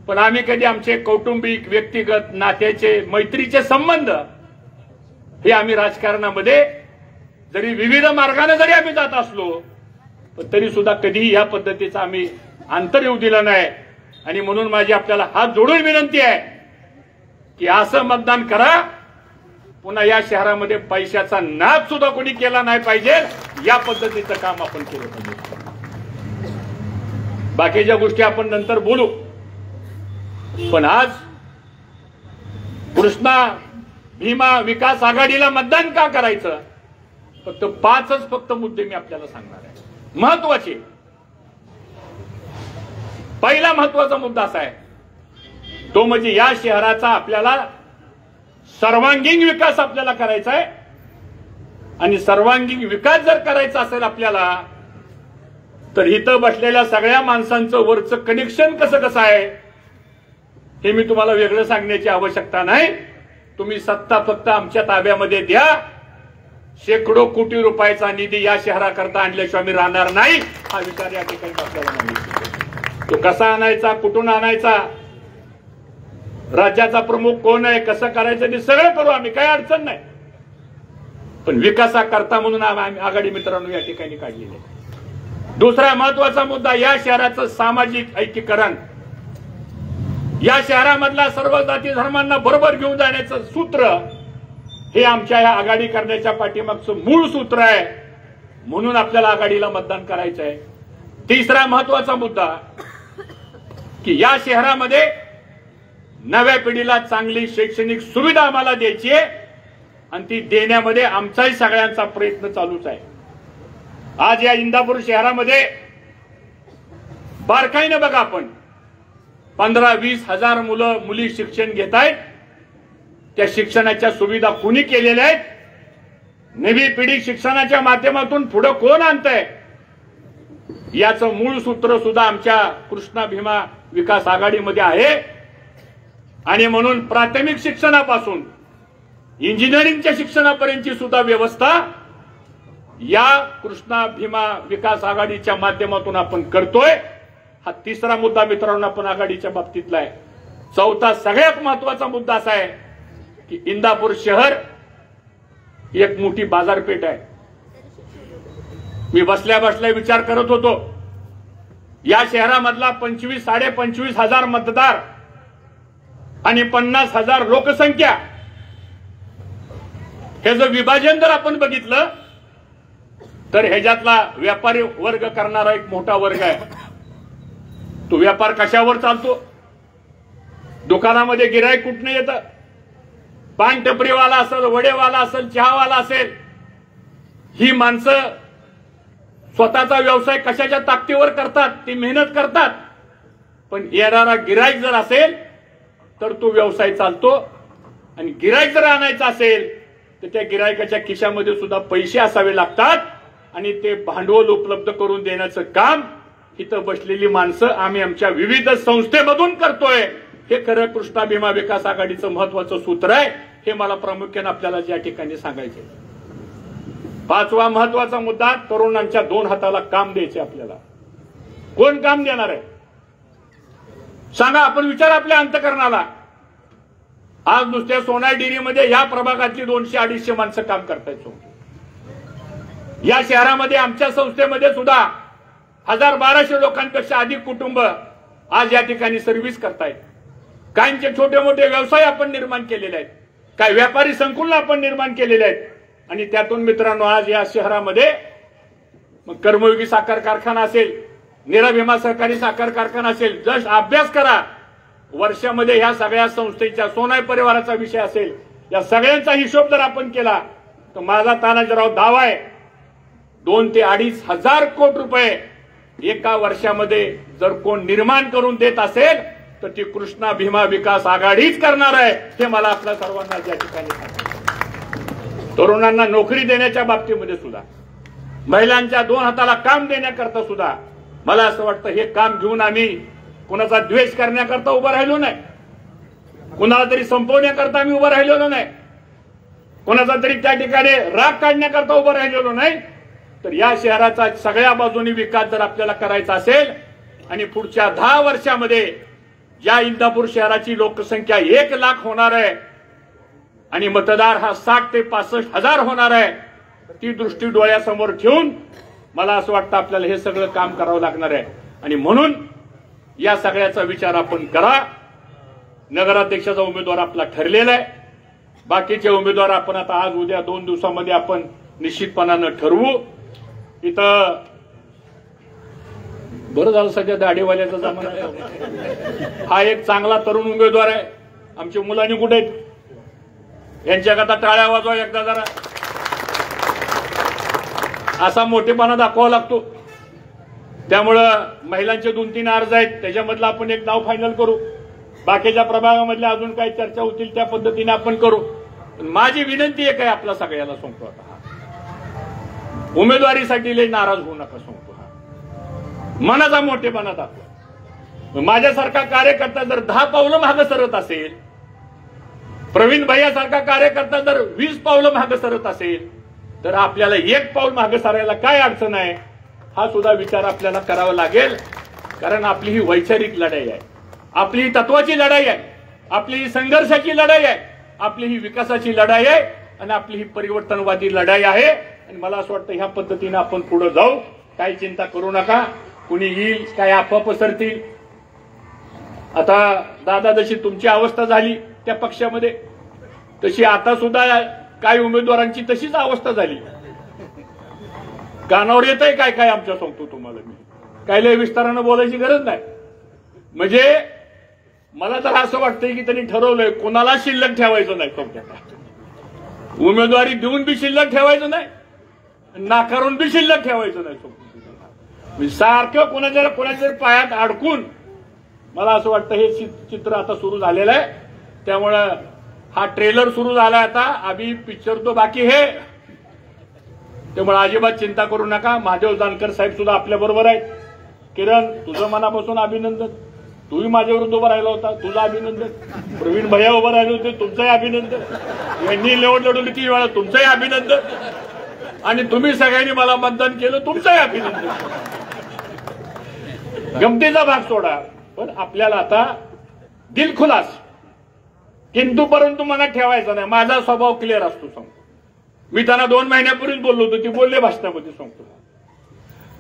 D: पण आम्ही कधी आमचे कौटुंबिक, व्यक्तिगत, नात्याचे, मैत्रीचे संबंध हे आम्ही राजकारणामध्ये जरी विविध मार्गाने जरी आम्ही जात असलो पण तरी सुद्धा कधीही या पद्धतीचा आम्ही अंतर येऊ दिलं नाही. आणि म्हणून माझी आपल्याला हात जोडून विनंती आहे की असं मतदान करा. पुन्हा या शहरामध्ये पैशाचा नाद सुद्धा कोणी केला नाही पाहिजे. या पद्धतीचं काम आपण केलं पाहिजे. बाकीच्या गोष्टी आपण नंतर बोलू. पण आज कृष्णा भीमा विकास आघाडीला मतदान का करायचं, फक्त 5च फक्त मुद्दे मी आपल्याला सांगणार आहे, महत्वाचे. पहिला महत्वाचा मुद्दा असा आहे तो म्हणजे या शहराचा आपल्याला सर्वांगीण विकास आपल्याला करायचा आहे. आणि सर्वांगीण विकास जर करायचा असेल आपल्याला तर इथं बसलेल्या सगळ्या माणसांचं वरचं कनेक्शन कसं आहे हे मी तुम्हाला वेगळं सांगण्याची आवश्यकता नाही. तुम्ही सत्ता फक्त आमच्या ताब्यामध्ये द्या. शेकडो कोटी रुपयाचा निधी या शहराकरता आणल्याशिवाय आम्ही राहणार नाही. हा विचार या ठिकाणी आपल्याला माहिती. तो कसा आणायचा, कुठून आणायचा, राज्याचा प्रमुख कोण आहे, कसं करायचं ते सगळं करू आम्ही, काही अडचण नाही. पण विकासाकरता म्हणून आम्ही आघाडी मित्रांनो या ठिकाणी काढलेले. दुसरा महत्वाचा मुद्दा या शहराचं सामाजिक ऐक्यीकरण. या शहरामधला सर्व जाती धर्मांना बरोबर घेऊन जाण्याचं सूत्र हे आमच्या या आघाडी करण्याच्या पाठीमागचं मूळ सूत्र आहे. म्हणून आपल्याला आघाडीला मतदान करायचं आहे. तिसरा महत्वाचा मुद्दा की या शहरामध्ये नव्या पिढीला चांगली शैक्षणिक सुविधा आम्हाला द्यायची आहे आणि ती देण्यामध्ये आमचाही सगळ्यांचा प्रयत्न चालूच आहे. आज या इंदापूर शहरामध्ये बारकाईने बघा, आपण 15-20 हजार मुलं मुली शिक्षण घेत आहेत. त्या शिक्षणाच्या सुविधा कुणी केलेल्या आहेत, नवी पिढी शिक्षणाच्या माध्यमातून पुढे कोण आणतंय, याचं मूळ सूत्र सुद्धा आमच्या कृष्णा भीमा विकास आघाडीमध्ये आहे. आणि म्हणून प्राथमिक शिक्षणापासून इंजिनिअरिंगच्या शिक्षणापर्यंतची सुद्धा व्यवस्था या कृष्णा भीमा विकास आघाडीच्या माध्यमातून आपण करतोय. हा तिसरा मुद्दा मित्रांनो आपण आघाडीच्या बाबतीतला आहे. चौथा सगळ्यात महत्वाचा मुद्दा असा आहे की इंदापूर शहर एक मोठी बाजारपेठ आहे. मी बसल्या बसल्या विचार करत होतो, या शहरामधला 25-25.5 हजार मतदार आणि 50,000 लोकसंख्या, हे जर विभाजन जर आपण बघितलं तर ह्याच्यातला व्यापारी वर्ग करणारा एक मोठा वर्ग आहे. तो व्यापार कशावर चालतो, दुकानामध्ये गिराईक कुठनं येतं, पान टपरीवाला असेल, वडेवाला असेल, चहावाला असेल, ही माणसं स्वतःचा व्यवसाय कशाच्या ताकदीवर करतात, ती मेहनत करतात. पण येणारा गिराईक जर असेल तर तो व्यवसाय चालतो. आणि गिराईक जर आणायचा असेल तर त्या गिराईकाच्या खिशामध्ये सुद्धा पैसे असावे लागतात. आणि ते भांडवल उपलब्ध करून देण्याचं काम इथं बसलेली माणसं आम्ही आमच्या विविध संस्थेमधून करतोय. हे खरं कृष्णा भीमा विकास आघाडीचं महत्वाचं सूत्र आहे. हे मला प्रामुख्याने आपल्याला या ठिकाणी सांगायचे. पाचवा महत्वाचा मुद्दा, तरुणांच्या 2 हाताला काम द्यायचे. आपल्याला कोण काम देणार आहे सांगा, आपण विचार आपल्या अंतकरणाला. आज नुसत्या सोनार डेअरीमध्ये या प्रभागातली 200-250 माणसं काम करतायत. या शहरामध्ये आमच्या संस्थेमध्ये सुद्धा 1000-1200 लोकांपेक्षा अधिक कुटुंब आज या ठिकाणी सर्व्हिस करतायत. काहींचे छोटे मोठे व्यवसाय आपण निर्माण केलेले आहेत, काही व्यापारी संकुल आपण निर्माण केलेले आहेत. आणि त्यातून मित्रांनो आज या शहरामध्ये मग कर्मयोगी साखर कारखाना असेल, निराभीमा सहकारी साखर कारखाना असेल, जस्ट अभ्यास करा. वर्षामध्ये ह्या सगळ्या संस्थेच्या, सोनाई परिवाराचा विषय असेल, या सगळ्यांचा हिशोब जर आपण केला तर माझा तानाजीराव दावा आहे 2 ते 2.5 हजार कोटी रुपये एका वर्षामध्ये जर कोण निर्माण करून देत असेल तर ती कृष्णा भीमा विकास आघाडीच करणार आहे. हे मला आपल्या सर्वांना या ठिकाणी सांगायचं. तरुणांना नोकरी देण्याच्या बाबतीमध्ये सुद्धा, महिलांच्या 2 हाताला काम देण्याकरता सुद्धा मला असं वाटतं हे काम घेऊन आम्ही कुणाचा द्वेष करण्याकरता उभं राहिलो नाही, कुणाला तरी संपवण्याकरता आम्ही उभं राहिलेलो नाही. कोणाचा तरी त्या ठिकाणी राग काढण्याकरता उभं राहिलेलो नाही, तर या शहराचा सगळ्या बाजूनी विकास जर आपल्याला करायचा असेल आणि पुढच्या 10 वर्षामध्ये या इंदापूर शहराची लोकसंख्या 1 लाख होणार आहे आणि मतदार हा 60 ते 65 हजार होणार आहे, ती दृष्टी डोळ्यासमोर ठेवून मला असं वाटतं आपल्याला हे सगळं काम करावं लागणार आहे. आणि म्हणून या सगळ्याचा विचार आपण करा. नगराध्यक्षाचा उमेदवार आपला ठरलेला आहे. बाकीचे उमेदवार आपण आता आज उद्या 2 दिवसामध्ये आपण निश्चितपणानं ठरवू. इथं बरं झालं सध्या दाढीवाल्याचा जमाना आहे. हा एक चांगला तरुण उमेदवार आहे. आमच्या मुलांनी कुठे आहेत? यांच्याकरता टाळ्या वाजवा एकदा जरा. असा मोठेपणा दाखवावा लागतो. त्यामुळं महिलांचे 2-3 अर्ज आहेत, त्याच्यामधलं आपण एक नाव फायनल करू. बाकीच्या प्रभागामधल्या अजून काही चर्चा होतील त्या पद्धतीने आपण करू. माझी विनंती एक आहे, आपला सगळ्याला सांगतो आता, उमेदवारीसाठी लई नाराज होऊ नका सांगतो. मनाचा मोठेपणा दाखवा. माझ्यासारखा कार्यकर्ता जर 10 पावलं मागे सरत असेल, प्रवीण भैयासारखा कार्यकर्ता जर 20 पावलं मागे सरत असेल, तर आपल्याला 1 पाऊल मागे सरायला काय अडचण आहे, हा सुद्धा विचार आपल्याला करावा लागेल. कारण आपली ही वैचारिक लढाई आहे, आपली ही तत्वाची लढाई आहे, आपली ही संघर्षाची लढाई आहे, आपली ही विकासाची लढाई आहे आणि आपली ही परिवर्तनवादी लढाई आहे. आणि मला असं वाटतं ह्या पद्धतीने आपण पुढे जाऊ. काही चिंता करू नका. कुणी येईल, काय अफवा पसरतील. आता दादा, जशी तुमची अवस्था झाली त्या पक्षामध्ये, तशी आता सुद्धा काही उमेदवारांची तशीच अवस्था झाली. कानावर येत आहे काय काय आमच्या, सांगतो तुम्हाला मी. काय लय विस्तारानं बोलायची गरज नाही. म्हणजे मला तर असं वाटतंय की त्यांनी ठरवलंय कोणाला शिल्लक ठेवायचं नाही. उमेदवारी देऊन बी शिल्लक ठेवायचं नाही, नाकारून बी शिल्लक ठेवायचं नाही. सारखं कोणाच्या पायात अडकून मला असं वाटतं हे चित्र आता सुरू झालेलं आहे. त्यामुळं हा ट्रेलर सुरू झाला, आता अभी पिक्चर तो बाकी है. त्यामुळे अजिबात चिंता करू नका. महादेव जानकर साहेब सुद्धा आपल्या बरोबर आहेत. किरण, तुझं मनापासून अभिनंदन. तूही माझ्या विरुद्ध उभा राहिला होता, तुझं अभिनंदन. प्रवीण भैया उभं राहिले होते, तुमचंही अभिनंदन. यांनी निवड लढवली 3 वेळा, तुमचंही अभिनंदन. आणि तुम्ही सगळ्यांनी मला मतदान केलं, तुमचंही अभिनंदन. गमतीचा भाग सोडा, पण आपल्याला आता दिलखुलास किंतु परंतु मनात ठेवायचं नाही. माझा स्वभाव क्लिअर असतो सांगतो. मी त्यांना 2 महिन्यापूर्वीच बोललो होतो, ती बोलले भाषणामध्ये सांगतो.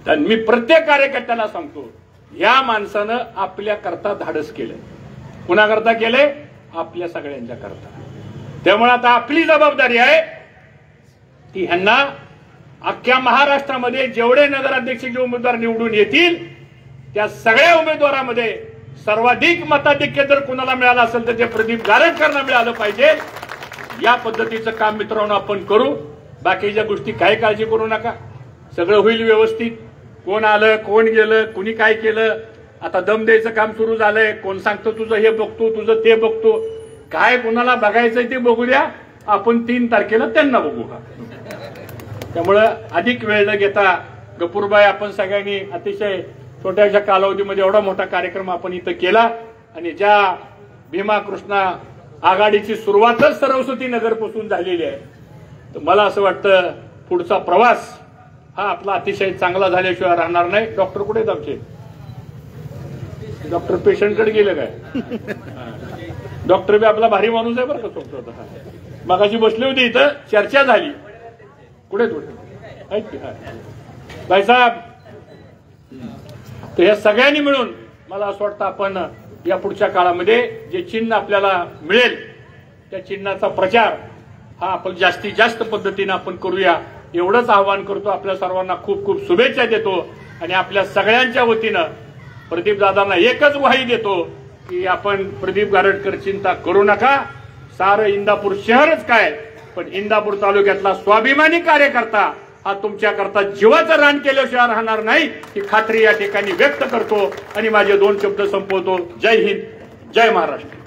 D: तर मी प्रत्येक कार्यकर्त्याला सांगतो, या माणसानं आपल्या करता धाडस केलंय. कुणाकरता केलंय? आपल्या सगळ्यांच्या करता. त्यामुळे आता आपली जबाबदारी आहे की ह्यांना अख्ख्या महाराष्ट्रामध्ये जेवढे नगराध्यक्षाचे उमेदवार निवडून येतील त्या सगळ्या उमेदवारांमध्ये सर्वाधिक मताधिक्य जर कुणाला मिळालं असेल तर ते प्रदीप गारटकरांना मिळालं पाहिजे. या पद्धतीचं काम मित्रांनो आपण करू. बाकीच्या गोष्टी काही काळजी करू नका, सगळं होईल व्यवस्थित. कोण आलं, कोण गेलं, कुणी काय केलं, आता दम द्यायचं काम सुरू झालंय. कोण सांगतो तुझं हे बघतो, तुझं ते बघतो, काय कुणाला बघायचंय ते बघू द्या. आपण 3 तारखेला त्यांना बघू. त्यामुळं अधिक वेळ न घेता गपूरबाई, आपण सगळ्यांनी अतिशय छोट्याशा कालावधीमध्ये एवढा मोठा कार्यक्रम आपण इथं केला. आणि ज्या भीमा कृष्णा आघाडीची सुरुवातच सरस्वती नगरपासून झालेली आहे, तर मला असं वाटतं पुढचा प्रवास हा आपला अतिशय चांगला झाल्याशिवाय राहणार नाही. डॉक्टर कुठे आहेत आमचे? डॉक्टर पेशंटकडे गेले काय? डॉक्टर बी आपला भारी माणूस आहे बरं का. मगाशी बसले होते इथं, चर्चा झाली. कुठे भाईसाहेब? तर या सगळ्यांनी मिळून मला असं वाटतं आपण या पुढच्या काळामध्ये जे चिन्ह आपल्याला मिळेल त्या चिन्हाचा प्रचार हा आपण जास्तीत जास्त पद्धतीने आपण करूया, एवढंच आवाहन करतो. आपल्या सर्वांना खूप खूप शुभेच्छा देतो. आणि आपल्या सगळ्यांच्या वतीनं प्रदीप दादांना एकच ग्वाही देतो की आपण प्रदीप गारटकर चिंता करू नका. सारं इंदापूर शहरच काय, पण इंदापूर तालुक्यातला स्वाभिमानी कार्यकर्ता हा तुमच्याकरता जीवाचं रान केल्याशिवाय राहणार नाही ही खात्री या ठिकाणी व्यक्त करतो आणि माझे 2 शब्द संपवतो. जय हिंद, जय महाराष्ट्र.